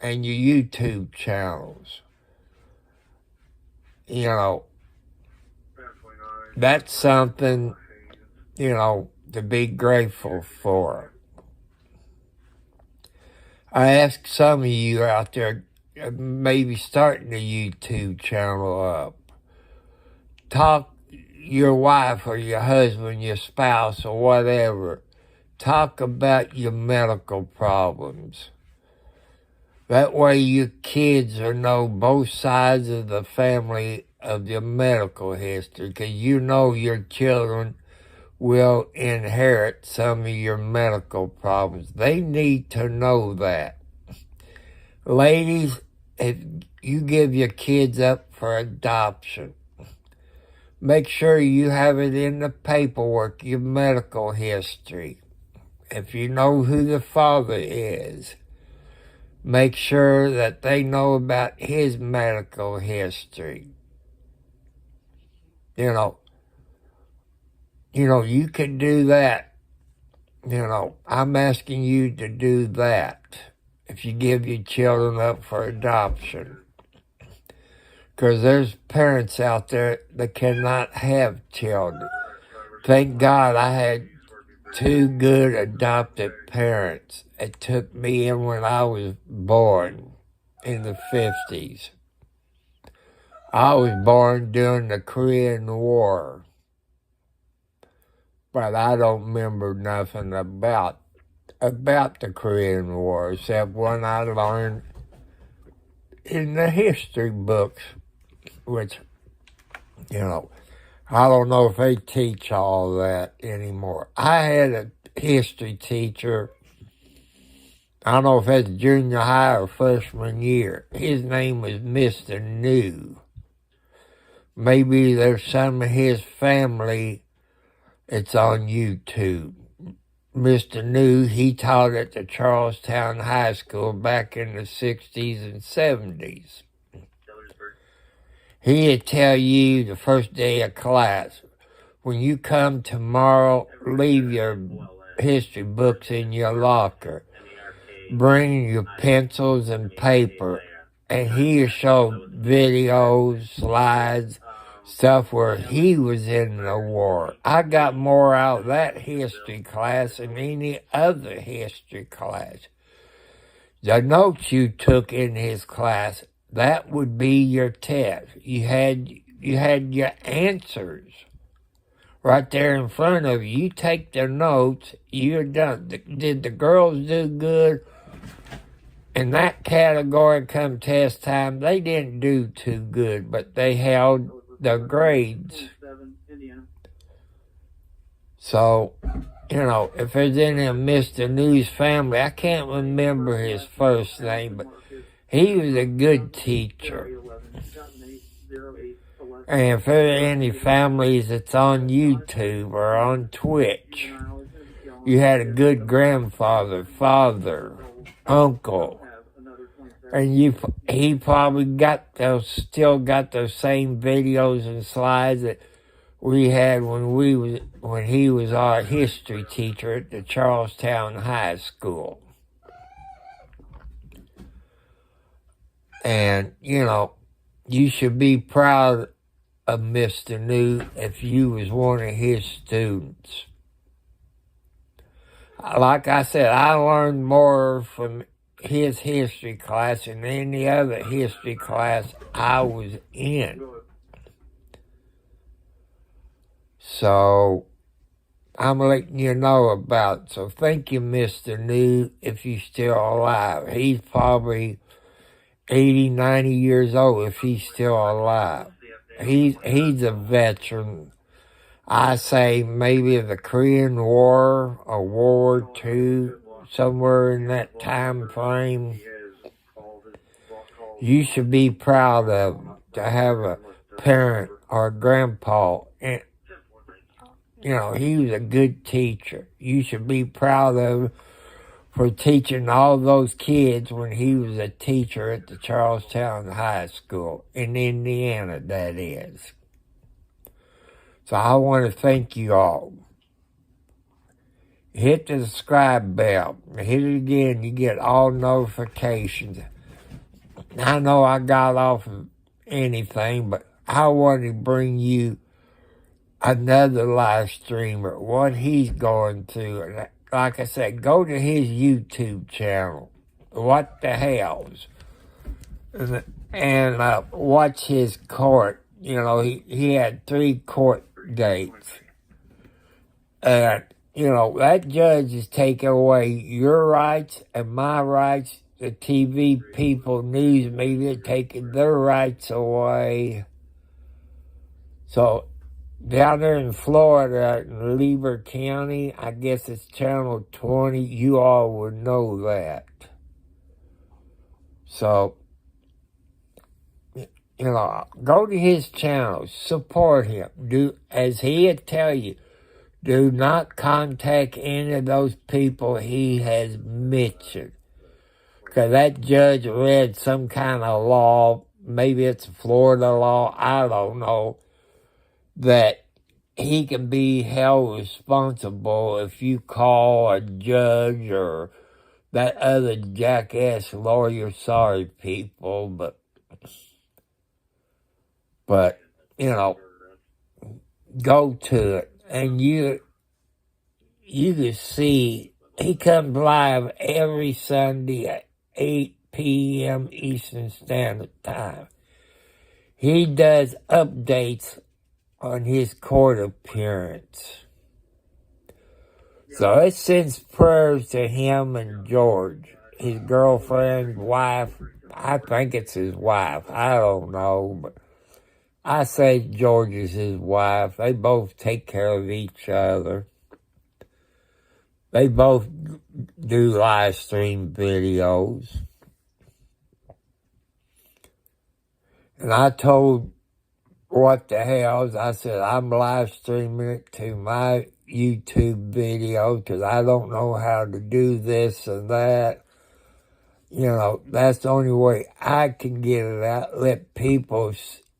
And your YouTube channels. You know, that's something, you know, to be grateful for. I ask some of you out there, maybe starting a YouTube channel up, talk your wife or your husband, your spouse or whatever, talk about your medical problems. That way your kids will know both sides of the family of your medical history, because you know your children will inherit some of your medical problems. They need to know that. Ladies, if you give your kids up for adoption, make sure you have it in the paperwork, your medical history. If you know who the father is, make sure that they know about his medical history. You know, you can do that. You know, I'm asking you to do that if you give your children up for adoption. Because there's parents out there that cannot have children. Thank God I had 2 good adopted parents. It took me in when I was born in the 50s. I was born during the Korean War. But I don't remember nothing about the Korean War, except what I learned in the history books, which, you know, I don't know if they teach all that anymore. I had a history teacher, I don't know if that's junior high or freshman year. His name was Mr. New. Maybe there's some of his family, it's on YouTube. Mr. New, he taught at the Charlestown High School back in the 60s and 70s. He'd tell you the first day of class, when you come tomorrow, leave your history books in your locker. Bring your pencils and paper. And he'll show videos, slides, stuff where he was in the war. I got more out of that history class than any other history class. The notes you took in his class, that would be your test. You had your answers right there in front of you. You take the notes, you're done. Did the girls do good? In that category come test time, they didn't do too good, but they held the grades. So, you know, if there's any of Mr. New's family, I can't remember his first name, but he was a good teacher. And if there are any families that's on YouTube or on Twitch, you had a good grandfather, father, uncle, and he probably still got those same videos and slides that we had when he was our history teacher at the Charlestown High School. And, you know, you should be proud of Mr. New if you was one of his students. Like I said, I learned more from his history class and any other history class I was in. So I'm letting you know about it. So thank you, Mr. New, if you're still alive. He's probably 80, 90 years old if he's still alive. He's a veteran. I say maybe of the Korean War or World War II, somewhere in that time frame. You should be proud of him to have a parent or a grandpa. And, you know, he was a good teacher. You should be proud of him for teaching all those kids when he was a teacher at the Charlestown High School in Indiana, that is. So I want to thank you all. Hit the subscribe bell. Hit it again, you get all notifications. I know I got off of anything, but I want to bring you another live streamer, what he's going through. And like I said, go to his YouTube channel. What the Hells? And watch his court. You know, he had 3 court dates. And, you know, that judge is taking away your rights and my rights. The TV people, news media, taking their rights away. So, down there in Florida, in Lever County, I guess it's Channel 20, you all would know that. So, you know, go to his channel, support him. As he'd tell you, do not contact any of those people he has mentioned. Because that judge read some kind of law, maybe it's a Florida law, I don't know, that he can be held responsible if you call a judge or that other jackass lawyer. Sorry, people, but you know, go to it, and you can see he comes live every Sunday at 8 p.m. Eastern Standard Time. He does updates on his court appearance. So it sends prayers to him and George, his girlfriend, wife. I think it's his wife. I don't know, but I say George is his wife. They both take care of each other. They both do live stream videos. And I told What the Hells, I said, I'm live streaming it to my YouTube video because I don't know how to do this and that. You know, that's the only way I can get it out, let people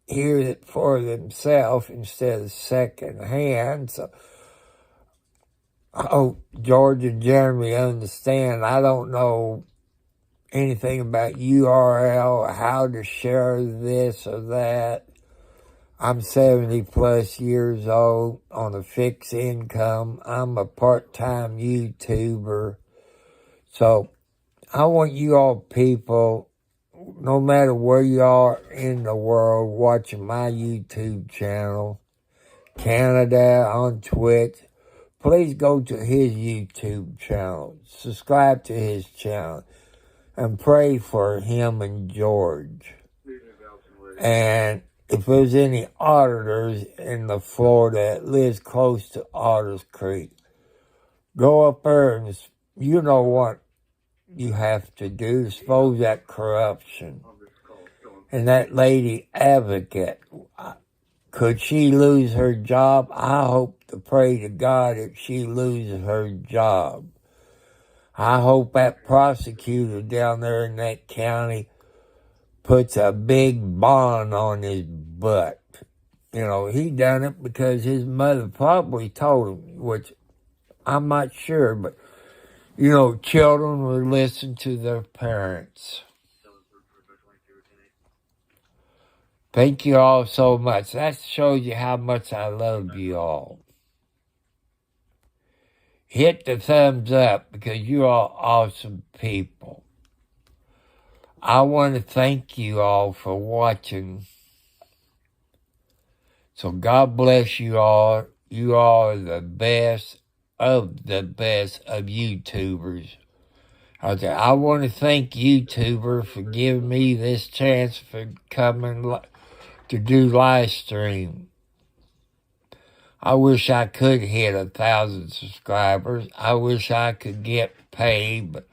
hear it for themselves instead of secondhand. So I hope George and Jeremy understand. I don't know anything about URL or how to share this or that. I'm 70 plus years old on a fixed income. I'm a part-time YouTuber. So I want you all people, no matter where you are in the world, watching my YouTube channel, Canada, on Twitch, please go to his YouTube channel, subscribe to his channel, and pray for him and George. And if there's any auditors in the Florida that lives close to Otters Creek, go up there and you know what you have to do, expose that corruption. And that lady advocate, could she lose her job? I hope to pray to God that she loses her job. I hope that prosecutor down there in that county puts a big bond on his butt. You know, he done it because his mother probably told him, which I'm not sure, but, you know, children will listen to their parents. Thank you all so much. That shows you how much I love you all. Hit the thumbs up because you are awesome people. I want to thank you all for watching. So God bless you all. You all are the best of YouTubers. I want to thank YouTuber for giving me this chance for coming to do live stream. I wish I could hit 1,000 subscribers. I wish I could get paid, but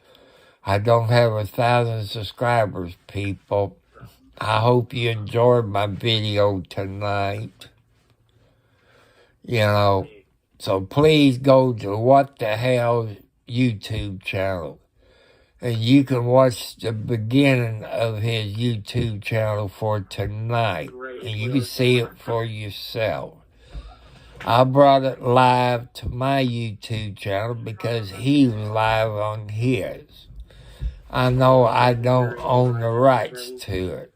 I don't have 1,000 subscribers, people. I hope you enjoyed my video tonight. So please go to What the Hell YouTube channel. And you can watch the beginning of his YouTube channel for tonight. And you can see it for yourself. I brought it live to my YouTube channel because he was live on his. I know I don't own the rights to it.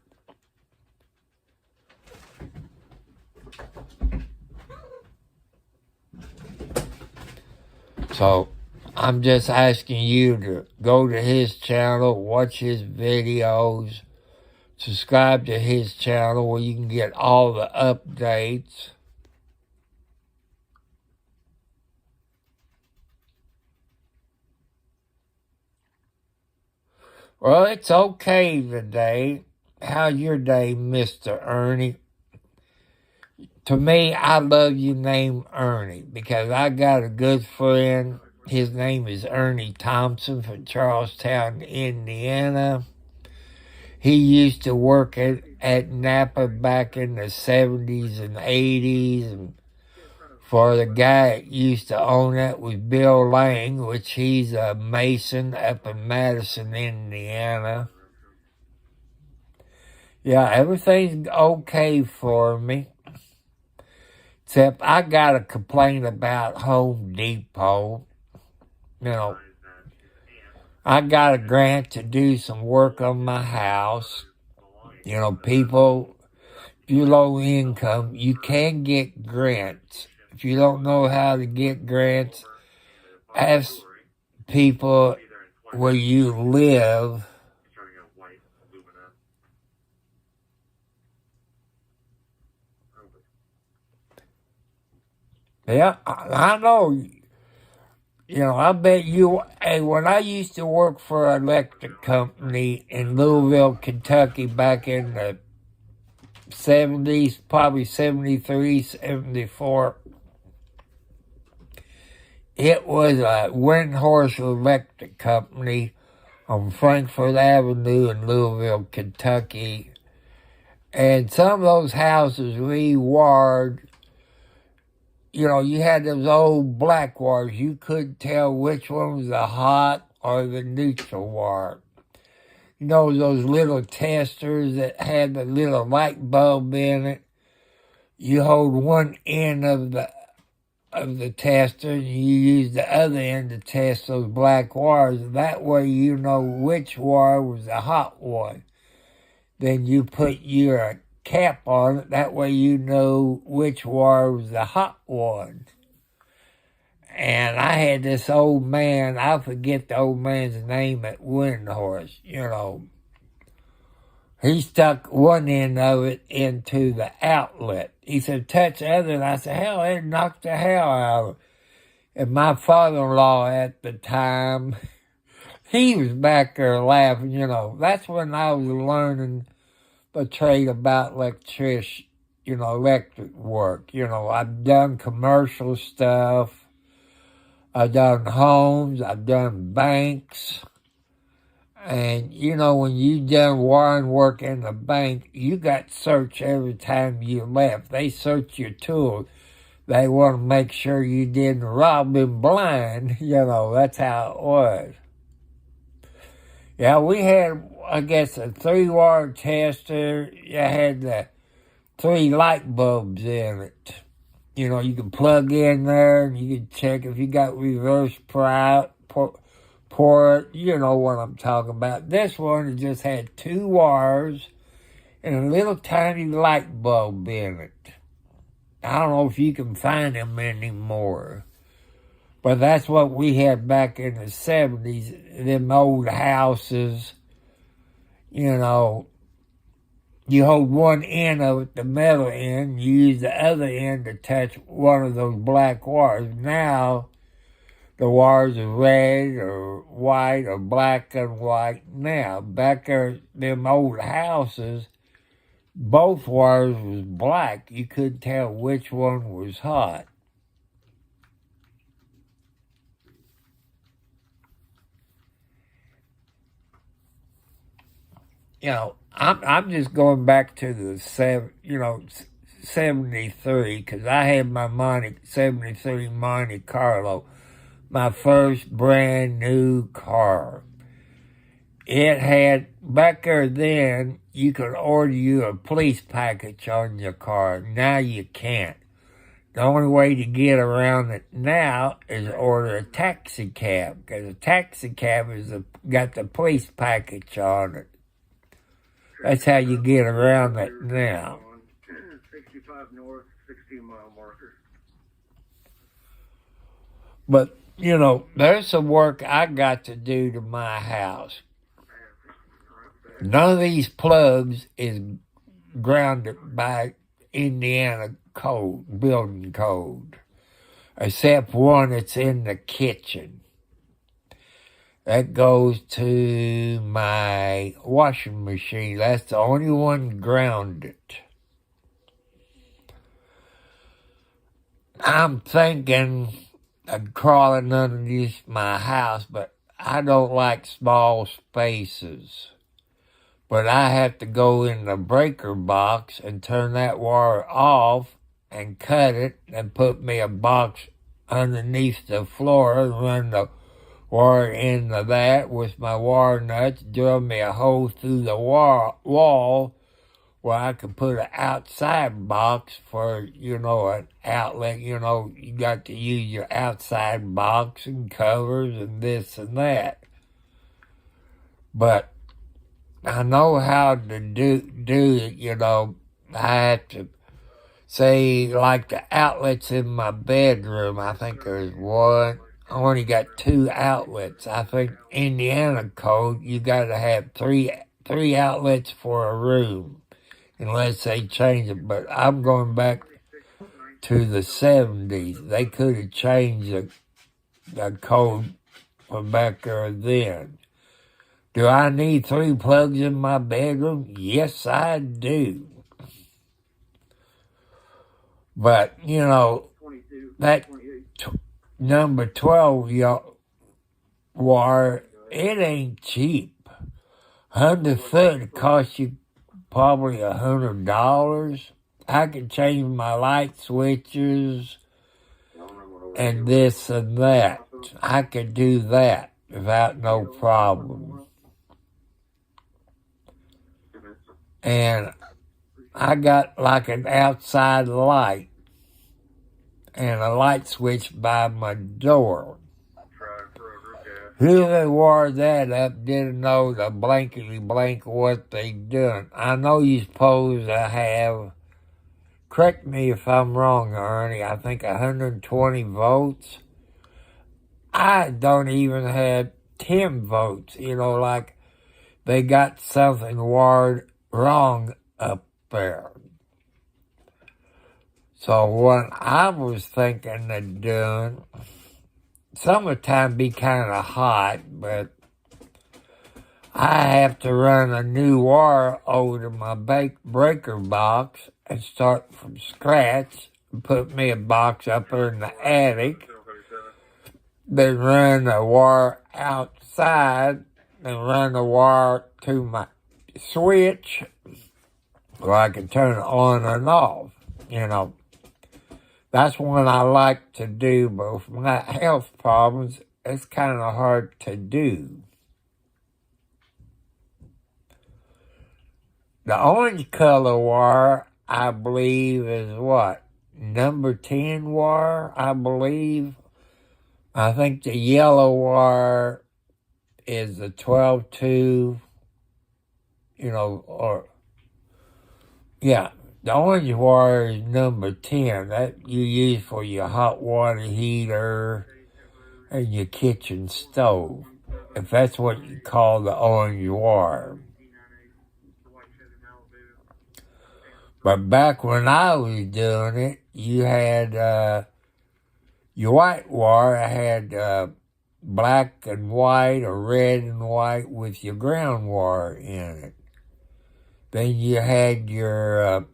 So, I'm just asking you to go to his channel, watch his videos, subscribe to his channel where you can get all the updates. Well, it's okay today. How's your day, Mr. Ernie? To me, I love you named Ernie because I got a good friend. His name is Ernie Thompson from Charlestown, Indiana. He used to work at Napa back in the 70s and 80s. And for the guy that used to own it was Bill Lang, which he's a mason up in Madison, Indiana. Yeah, everything's okay for me. Except I got to complain about Home Depot. I got a grant to do some work on my house. People, if you're low income, you can get grants. If you don't know how to get grants, ask people where you live. Yeah, I know. I bet you, hey, when I used to work for an electric company in Louisville, Kentucky back in the 70s, probably 73, 74, it was a Windhorse Electric Company on Frankfort Avenue in Louisville, Kentucky. And some of those houses we wired. You had those old black wires. You couldn't tell which one was the hot or the neutral wire. Those little testers that had the little light bulb in it. You hold one end of the tester and you use the other end to test those black wires. That way you know which wire was the hot one. Then you put your cap on it. That way you know which wire was the hot one. And I had this old man, I forget the old man's name at Windhorse, He stuck one end of it into the outlet. He said, touch the other, and I said, hell, it knocked the hell out of it. And my father-in-law at the time, he was back there laughing, That's when I was learning the trade about electric work. I've done commercial stuff. I've done homes. I've done banks. And, when you done wiring work in the bank, you got searched every time you left. They search your tools. They want to make sure you didn't rob them blind. That's how it was. Yeah, we had, I guess, a 3-wire tester. You had the 3 light bulbs in it. You could plug in there and you could check if you got reverse port. You know what I'm talking about. This one just had 2 wires and a little tiny light bulb in it. I don't know if you can find them anymore. But that's what we had back in the 70s, them old houses. you know, you hold one end of it, the metal end, you use the other end to touch one of those black wires. Now, the wires are red or white or black and white. Now, back there, them old houses, both wires was black. You couldn't tell which one was hot. You know, I'm just going back to the 73, because I had my 73 Monte Carlo, my first brand new car. It had, back there then, you could order you a police package on your car. Now you can't. The only way to get around it now is order a taxi cab, because a taxi cab got the police package on it. That's how you get around it now. 65 north, 16-mile marker. But, you know, there's some work I got to do to my house. None of these plugs is grounded by Indiana code, building code, except one that's in the kitchen. That goes to my washing machine. That's the only one grounded. I'm thinking of crawling underneath my house, but I don't like small spaces. But I have to go in the breaker box and turn that wire off and cut it and put me a box underneath the floor and run the wire into that with my wire nuts, drill me a hole through the wall where I can put an outside box for, you know, an outlet. You know, you got to use your outside box and covers and this and that. But I know how to do it, you know. I have to say, like the outlets in my bedroom, I think there's one. I only got 2 outlets. I think Indiana code, you got to have three outlets for a room, unless they change it. But I'm going back to the 70s. They could have changed the code from back there then. Do I need 3 plugs in my bedroom? Yes, I do. But, you know, that number 12 wire, it ain't cheap. 100 foot, it costs you probably $100. I can change my light switches and this and that. I could do that without no problem. And I got like an outside light and a light switch by my door. Whoever wired that up didn't know the blankety blank what they done. I know you're supposed to have, correct me if I'm wrong, Ernie, I think 120 volts. I don't even have 10 volts. You know, like they got something wired wrong up there. So what I was thinking of doing, summertime be kind of hot, but I have to run a new wire over to my breaker box and start from scratch and put me a box up there in the attic. Then run a wire outside and run the wire to my switch where I can turn it on and off, you know. That's what I like to do, but with my health problems, it's kind of hard to do. The orange color wire, I believe, is what? Number 10 wire, I believe. I think the yellow wire is the 12-2, you know, or, yeah. The orange wire is number 10. That you use for your hot water heater and your kitchen stove, if that's what you call the orange wire. But back when I was doing it, you had your white wire had black and white or red and white with your ground wire in it. Then you had your,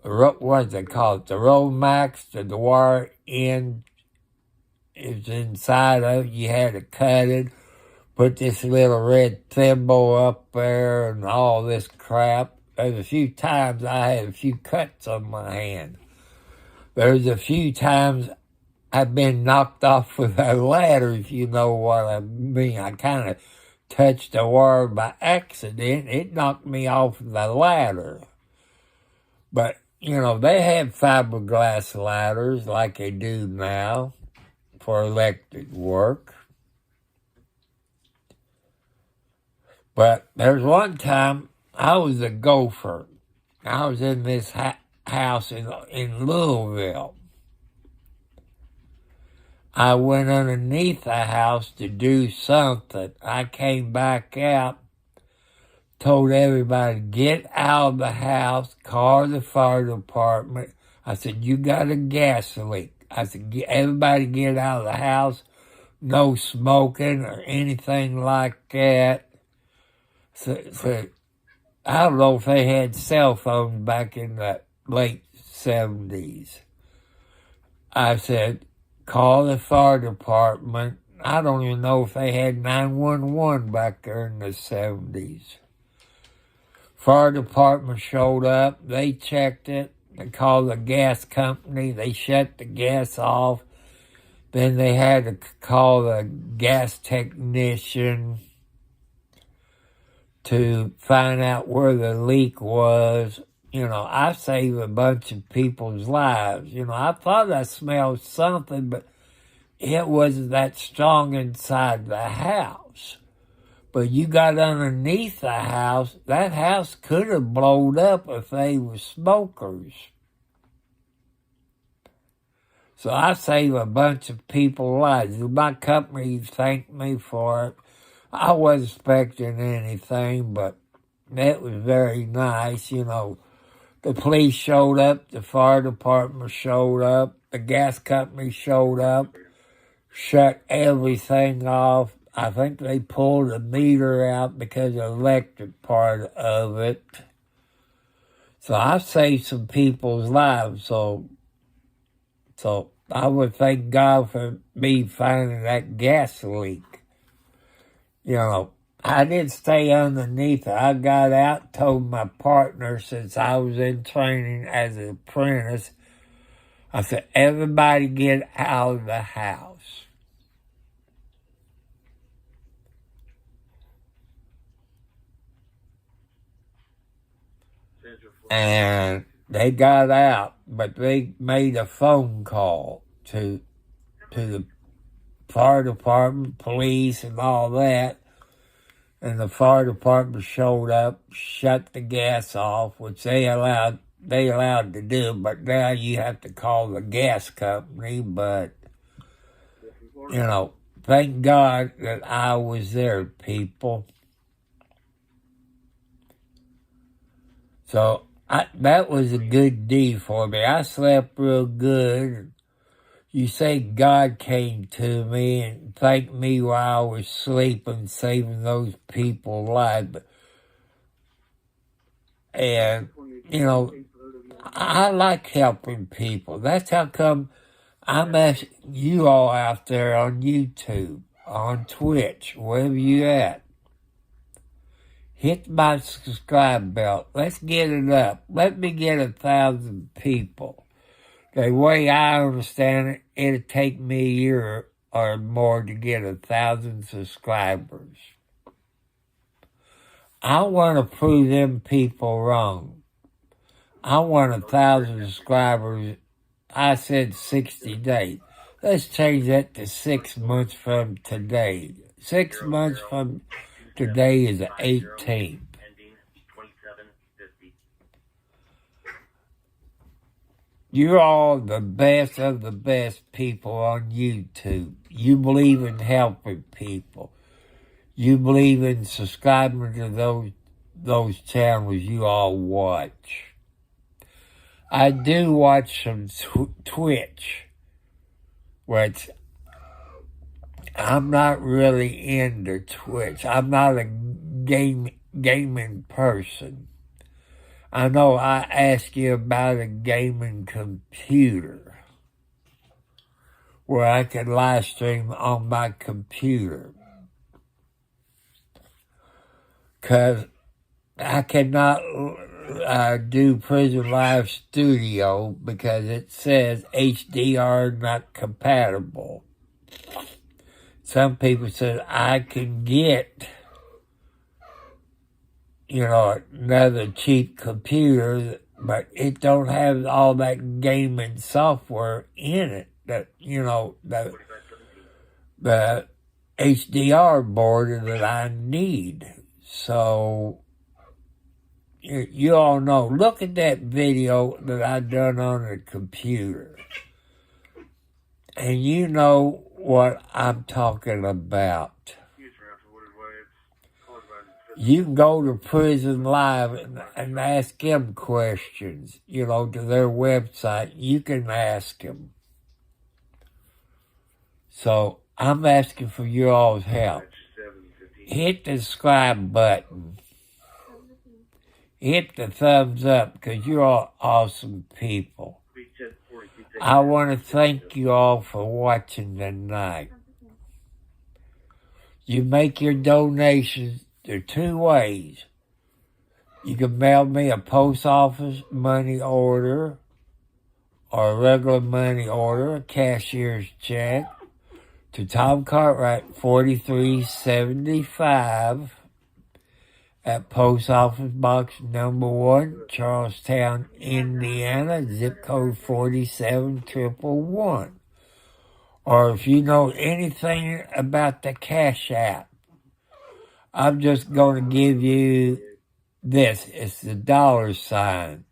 what's it called? The Romax, the wire end is inside of it. You had to cut it, put this little red thimble up there and all this crap. There's a few times I had a few cuts on my hand. There's a few times I've been knocked off with a ladder, if you know what I mean. I kind of touched the wire by accident. It knocked me off the ladder. But, you know, they had fiberglass ladders like they do now for electric work. But there's one time I was a gopher. I was in this house in Louisville. I went underneath the house to do something. I came back out, told everybody, get out of the house, call the fire department. I said, you got a gas leak. I said, everybody get out of the house, no smoking or anything like that. So I don't know if they had cell phones back in the late 70s. I said, call the fire department. I don't even know if they had 911 back there in the 70s. Fire department showed up. They checked it. They called the gas company. They shut the gas off. Then they had to call the gas technician to find out where the leak was. You know, I saved a bunch of people's lives. You know, I thought I smelled something, but it wasn't that strong inside the house. But you got underneath the house, that house could have blown up if they were smokers. So I saved a bunch of people's lives. My company thanked me for it. I wasn't expecting anything, but it was very nice, you know. The police showed up, the fire department showed up, the gas company showed up, shut everything off. I think they pulled the meter out because of the electric part of it. So I saved some people's lives, so I would thank God for me finding that gas leak. You know, I didn't stay underneath it. I got out, told my partner, since I was in training as an apprentice, I said, everybody get out of the house. And they got out, but they made a phone call to the fire department, police, and all that. And the fire department showed up, shut the gas off, which they allowed to do, but now you have to call the gas company. But, you know, thank God that I was there, people. So that was a good deed for me. I slept real good. You say God came to me and thanked me while I was sleeping, saving those people's lives. And, you know, I like helping people. That's how come I'm asking you all out there on YouTube, on Twitch, wherever you at. Hit my subscribe bell. Let's get it up. Let me get 1,000 people. The way I understand it, it'll take me a year or more to get 1,000 subscribers. I want to prove them people wrong. I want 1,000 subscribers. I said 60 days. Let's change that to 6 months from today. 6 months from today is the 18th. You're all the best of the best people on YouTube. You believe in helping people. You believe in subscribing to those channels you all watch. I do watch some Twitch, which I'm not really into Twitch. I'm not a gaming person. I know I asked you about a gaming computer where I can live stream on my computer. Because I cannot do Prison Live Studio because it says HDR not compatible. Some people said I can get, another cheap computer, but it don't have all that gaming software in it that, the HDR board that I need. So, you all know, look at that video that I done on the computer. And you know what I'm talking about. You can go to Prison Live and ask them questions, to their website. You can ask them. So I'm asking for your all's help. Hit the subscribe button. Hit the thumbs up because you're all awesome people. I want to thank you all for watching tonight. You make your donations. There are two ways. You can mail me a post office money order or a regular money order, a cashier's check, to Tom Cartwright, 4375 at Post Office Box number 1, Charlestown, Indiana, zip code 47111. Or if you know anything about the Cash App, I'm just going to give you this. It's the $sign.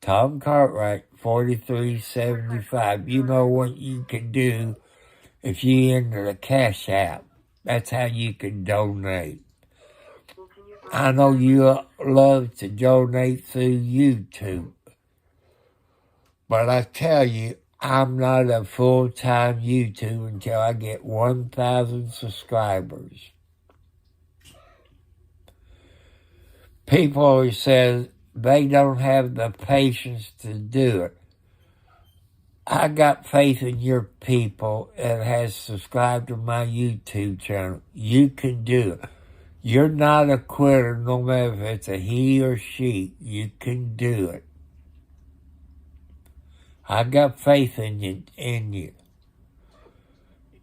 Tom Cartwright, 4375. You know what you can do if you enter the Cash App. That's how you can donate. I know you love to donate through YouTube. But I tell you, I'm not a full-time YouTuber until I get 1,000 subscribers. People always say they don't have the patience to do it. I got faith in your people that has subscribed to my YouTube channel. You can do it. You're not a quitter, no matter if it's a he or she. You can do it. I got faith in you.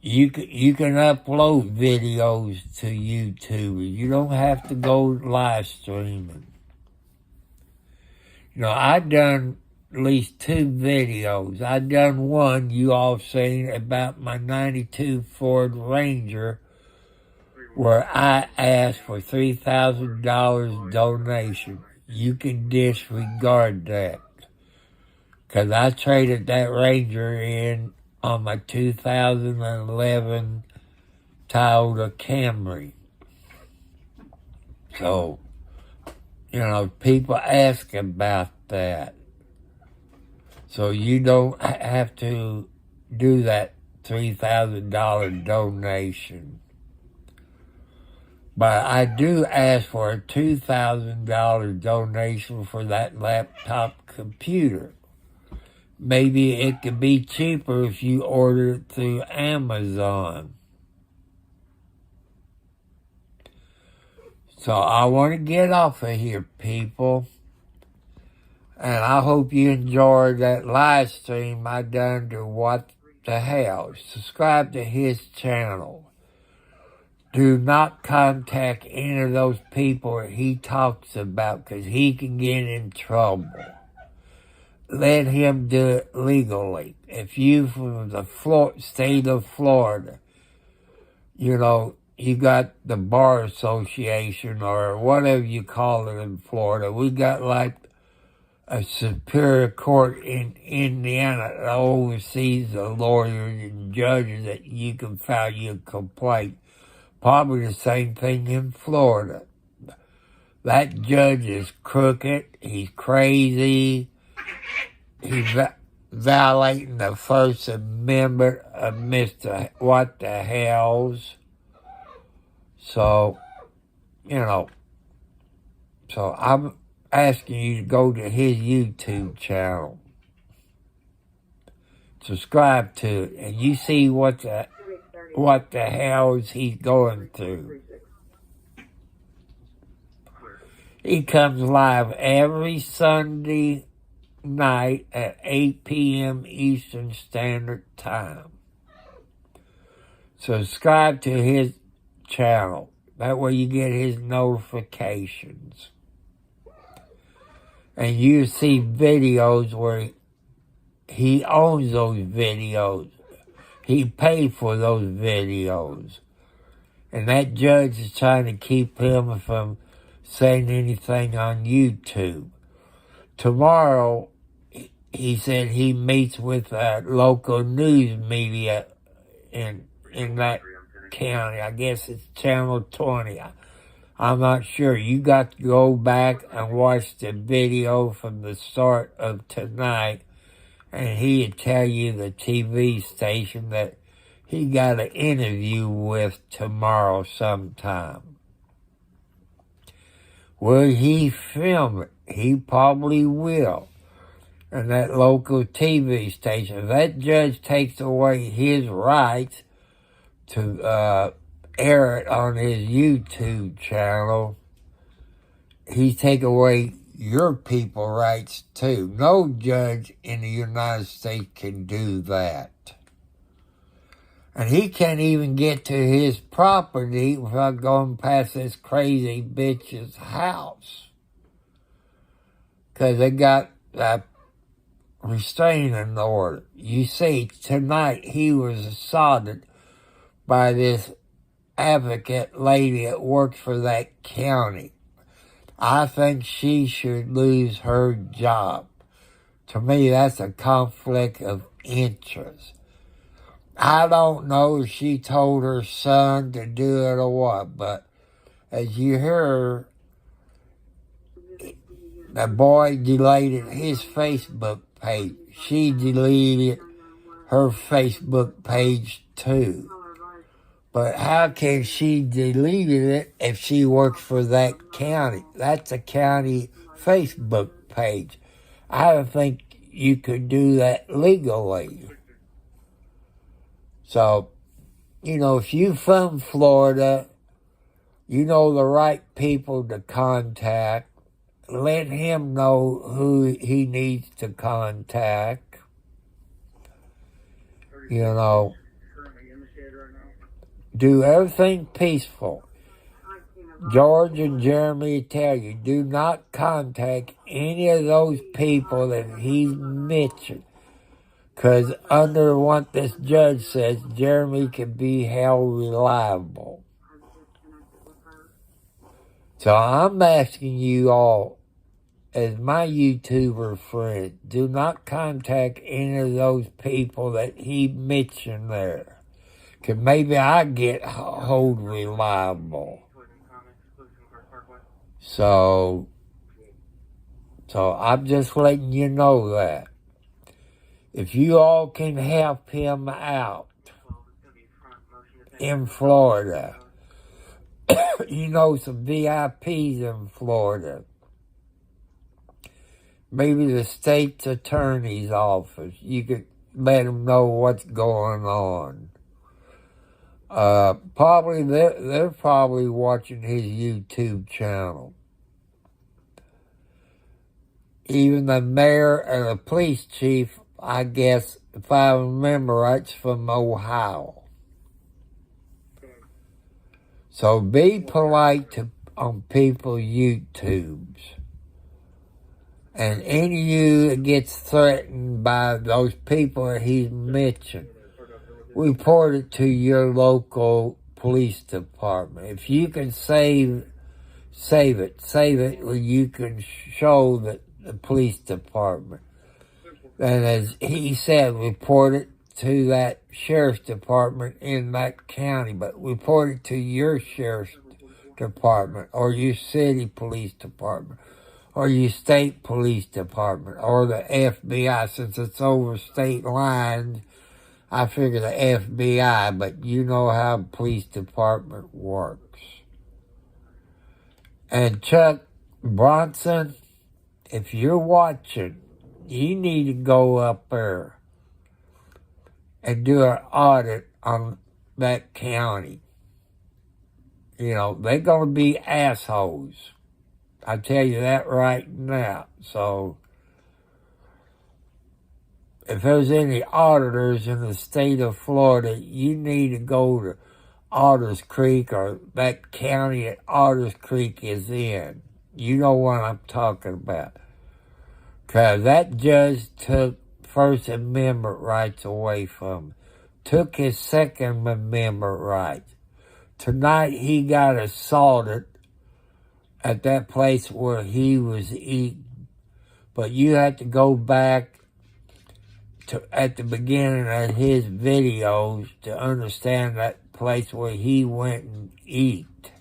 You can upload videos to YouTube. You don't have to go live streaming. I done at least 2 videos. I done one you all seen about my 92 Ford Ranger where I asked for $3,000 donation. You can disregard that. Because I traded that Ranger in on my 2011 Toyota Camry. So, people ask about that. So you don't have to do that $3,000 donation. But I do ask for a $2,000 donation for that laptop computer. Maybe it could be cheaper if you order it through Amazon. So I want to get off of here, people. And I hope you enjoyed that live stream I done to What the Hell. Subscribe to his channel. Do not contact any of those people that he talks about because he can get in trouble. Let him do it legally. If you from the state of Florida, you got the Bar Association or whatever you call it in Florida. We got like a Superior Court in Indiana that oversees the lawyers and judges that you can file your complaint. Probably the same thing in Florida. That judge is crooked. He's crazy. violating the First Amendment of Mr. What the Hells. So, so I'm asking you to go to his YouTube channel. Subscribe to it, and you see what the hells he's going through. He comes live every Sunday night at 8 p.m. Eastern Standard Time. Subscribe to his channel. That way you get his notifications. And you see videos where he owns those videos. He paid for those videos. And that judge is trying to keep him from saying anything on YouTube. Tomorrow, he said he meets with local news media in that county. I guess it's Channel 20. I'm not sure. You got to go back and watch the video from the start of tonight, and he'd tell you the TV station that he got an interview with tomorrow sometime. Will he film it? He probably will. And that local TV station, if that judge takes away his rights to air it on his YouTube channel, he's taking away your people's rights too. No judge in the United States can do that. And he can't even get to his property without going past this crazy bitch's house. Because they got that restraining order. You see, tonight he was assaulted by this advocate lady that works for that county. I think she should lose her job. To me, that's a conflict of interest. I don't know if she told her son to do it or what, but as you hear, the boy deleted his Facebook page. She deleted her Facebook page too. But how can she delete it if she works for that county? That's a county Facebook page. I don't think you could do that legally. So, if you're from Florida, you know the right people to contact. Let him know who he needs to contact. Do everything peaceful. George and Jeremy tell you, do not contact any of those people that he's mentioned. Because under what this judge says, Jeremy can be held reliable. So I'm asking you all, as my YouTuber friend, do not contact any of those people that he mentioned there. Because maybe I get hold reliable. So I'm just letting you know that. If you all can help him out in Florida, some VIPs in Florida. Maybe the state's attorney's office. You could let them know what's going on. Probably they're probably watching his YouTube channel. Even the mayor and the police chief, I guess, if I remember right, it's from Ohio. So be polite on people's YouTubes. And any of you that gets threatened by those people that he's mentioned, report it to your local police department. If you can save it where you can show the police department. And as he said, report it to that sheriff's department in that county, but report it to your sheriff's department or your city police department or your state police department, or the FBI, since it's over state lines. I figure the FBI, but you know how the police department works. And Chuck Bronson, if you're watching, you need to go up there and do an audit on that county. You know, they're going to be assholes. I tell you that right now. So, if there's any auditors in the state of Florida, you need to go to Otters Creek, or that county that Otters Creek is in. You know what I'm talking about. Because that judge took First Amendment rights away from him. Took his Second Amendment rights. Tonight he got assaulted at that place where he was eating. But you have to go back to at the beginning of his videos to understand that place where he went and eat.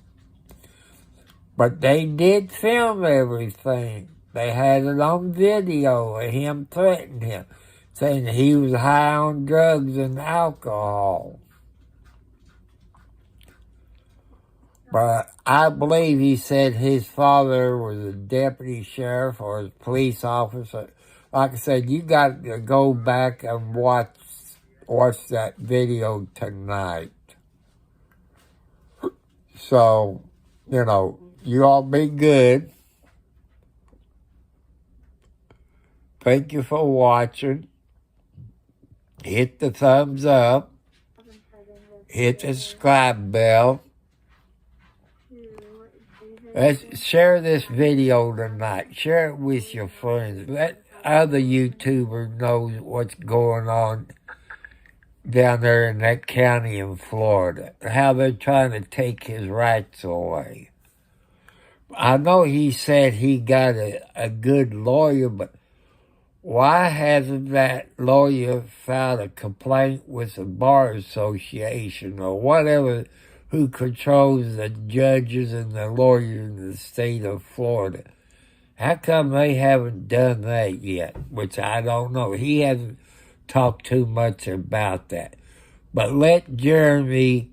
But they did film everything. They had it on video of him threatening him, saying he was high on drugs and alcohol. But I believe he said his father was a deputy sheriff or a police officer. Like I said, you got to go back and watch that video tonight. So, you know, you all be good. Thank you for watching. Hit the thumbs up. Hit the subscribe bell. Let's share this video tonight. Share it with your friends. Let other YouTubers know what's going on down there in that county in Florida. How they're trying to take his rights away. I know he said he got a good lawyer, but why hasn't that lawyer filed a complaint with the Bar Association or whatever, who controls the judges and the lawyers in the state of Florida? How come they haven't done that yet? Which I don't know. He hasn't talked too much about that. But let Jeremy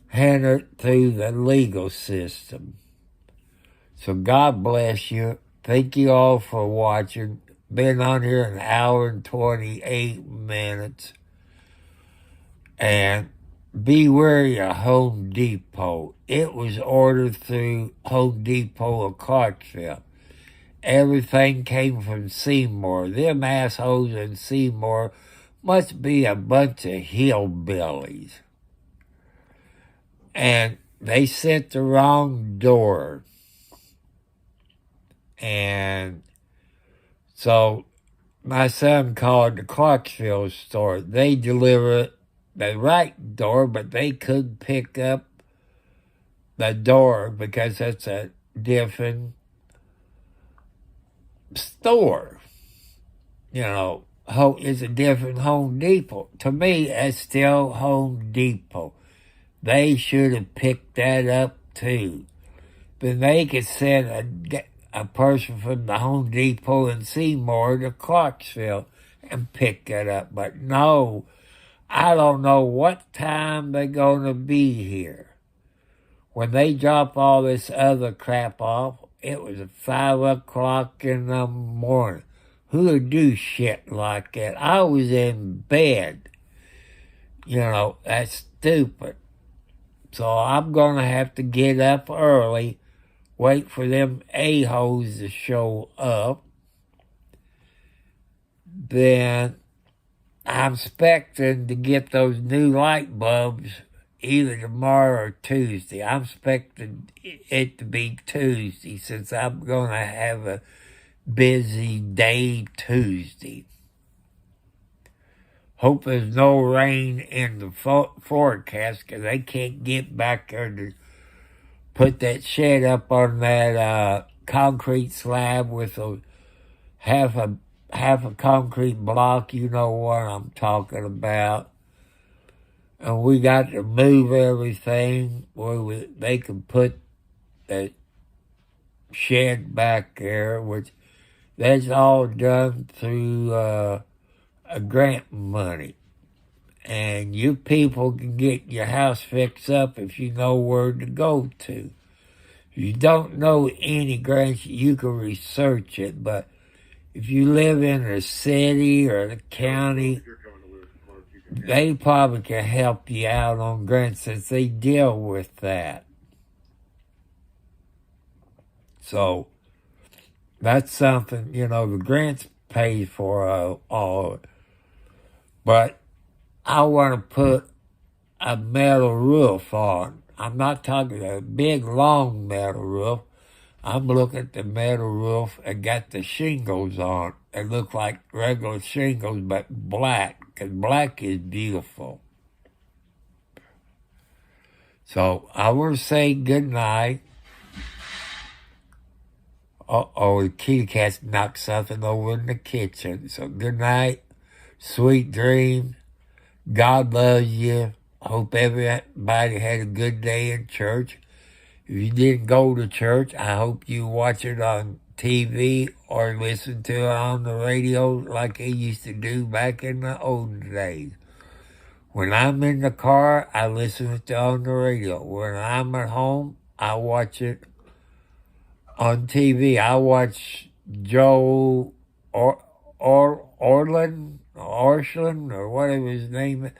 handle it through the legal system. So God bless you. Thank you all for watching. Been on here an hour and 28 minutes. And be wary of Home Depot. It was ordered through Home Depot of Clarksville. Everything came from Seymour. Them assholes in Seymour must be a bunch of hillbillies. And they sent the wrong door. And so my son called the Clarksville store. They deliver the right door, but they couldn't pick up the door because it's a different store. You know, it's a different Home Depot. To me, it's still Home Depot. They should have picked that up too. Then they could send a person from the Home Depot in Seymour to Clarksville and pick it up. But no, I don't know what time they're going to be here. When they drop all this other crap off, it was at 5 o'clock in the morning. Who would do shit like that? I was in bed. You know, that's stupid. So I'm going to have to get up early, wait for them a-holes to show up. Then I'm expecting to get those new light bulbs either tomorrow or Tuesday. I'm expecting it to be Tuesday since I'm going to have a busy day Tuesday. Hope there's no rain in the forecast because they can't get back there to put that shed up on that concrete slab with a half a concrete block. You know what I'm talking about. And we got to move everything where they can put the shed back there, which that's all done through a grant money. And you people can get your house fixed up if you know where to go to. If you don't know any grants, you can research it, but if you live in the city or the county, they probably can help you out on grants since they deal with that. So that's something, the grants pay for all. But I want to put a metal roof on. I'm not talking a big, long metal roof. I'm looking at the metal roof and got the shingles on. They look like regular shingles, but black, because black is beautiful. So I will say good night. Uh-oh, the kitty cat's knocked something over in the kitchen. So good night, sweet dreams. God loves you. I hope everybody had a good day in church. If you didn't go to church, I hope you watch it on TV or listen to it on the radio like they used to do back in the old days. When I'm in the car, I listen to it on the radio. When I'm at home, I watch it on TV. I watch Joe Orland, or whatever his name is.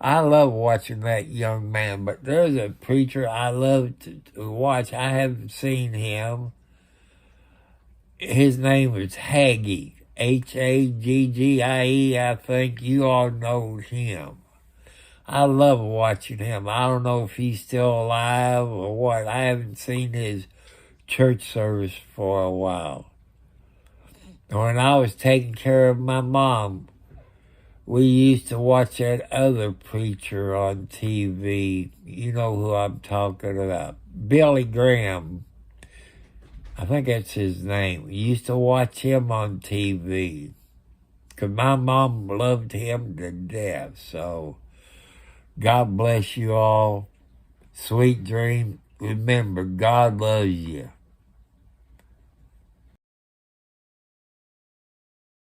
I love watching that young man, but there's a preacher I love to watch. I haven't seen him. His name is Hagee, Haggie, I think. You all know him. I love watching him. I don't know if he's still alive or what. I haven't seen his church service for a while. When I was taking care of my mom, we used to watch that other preacher on TV. You know who I'm talking about. Billy Graham. I think that's his name. We used to watch him on TV. Because my mom loved him to death. So, God bless you all. Sweet dreams. Remember, God loves you.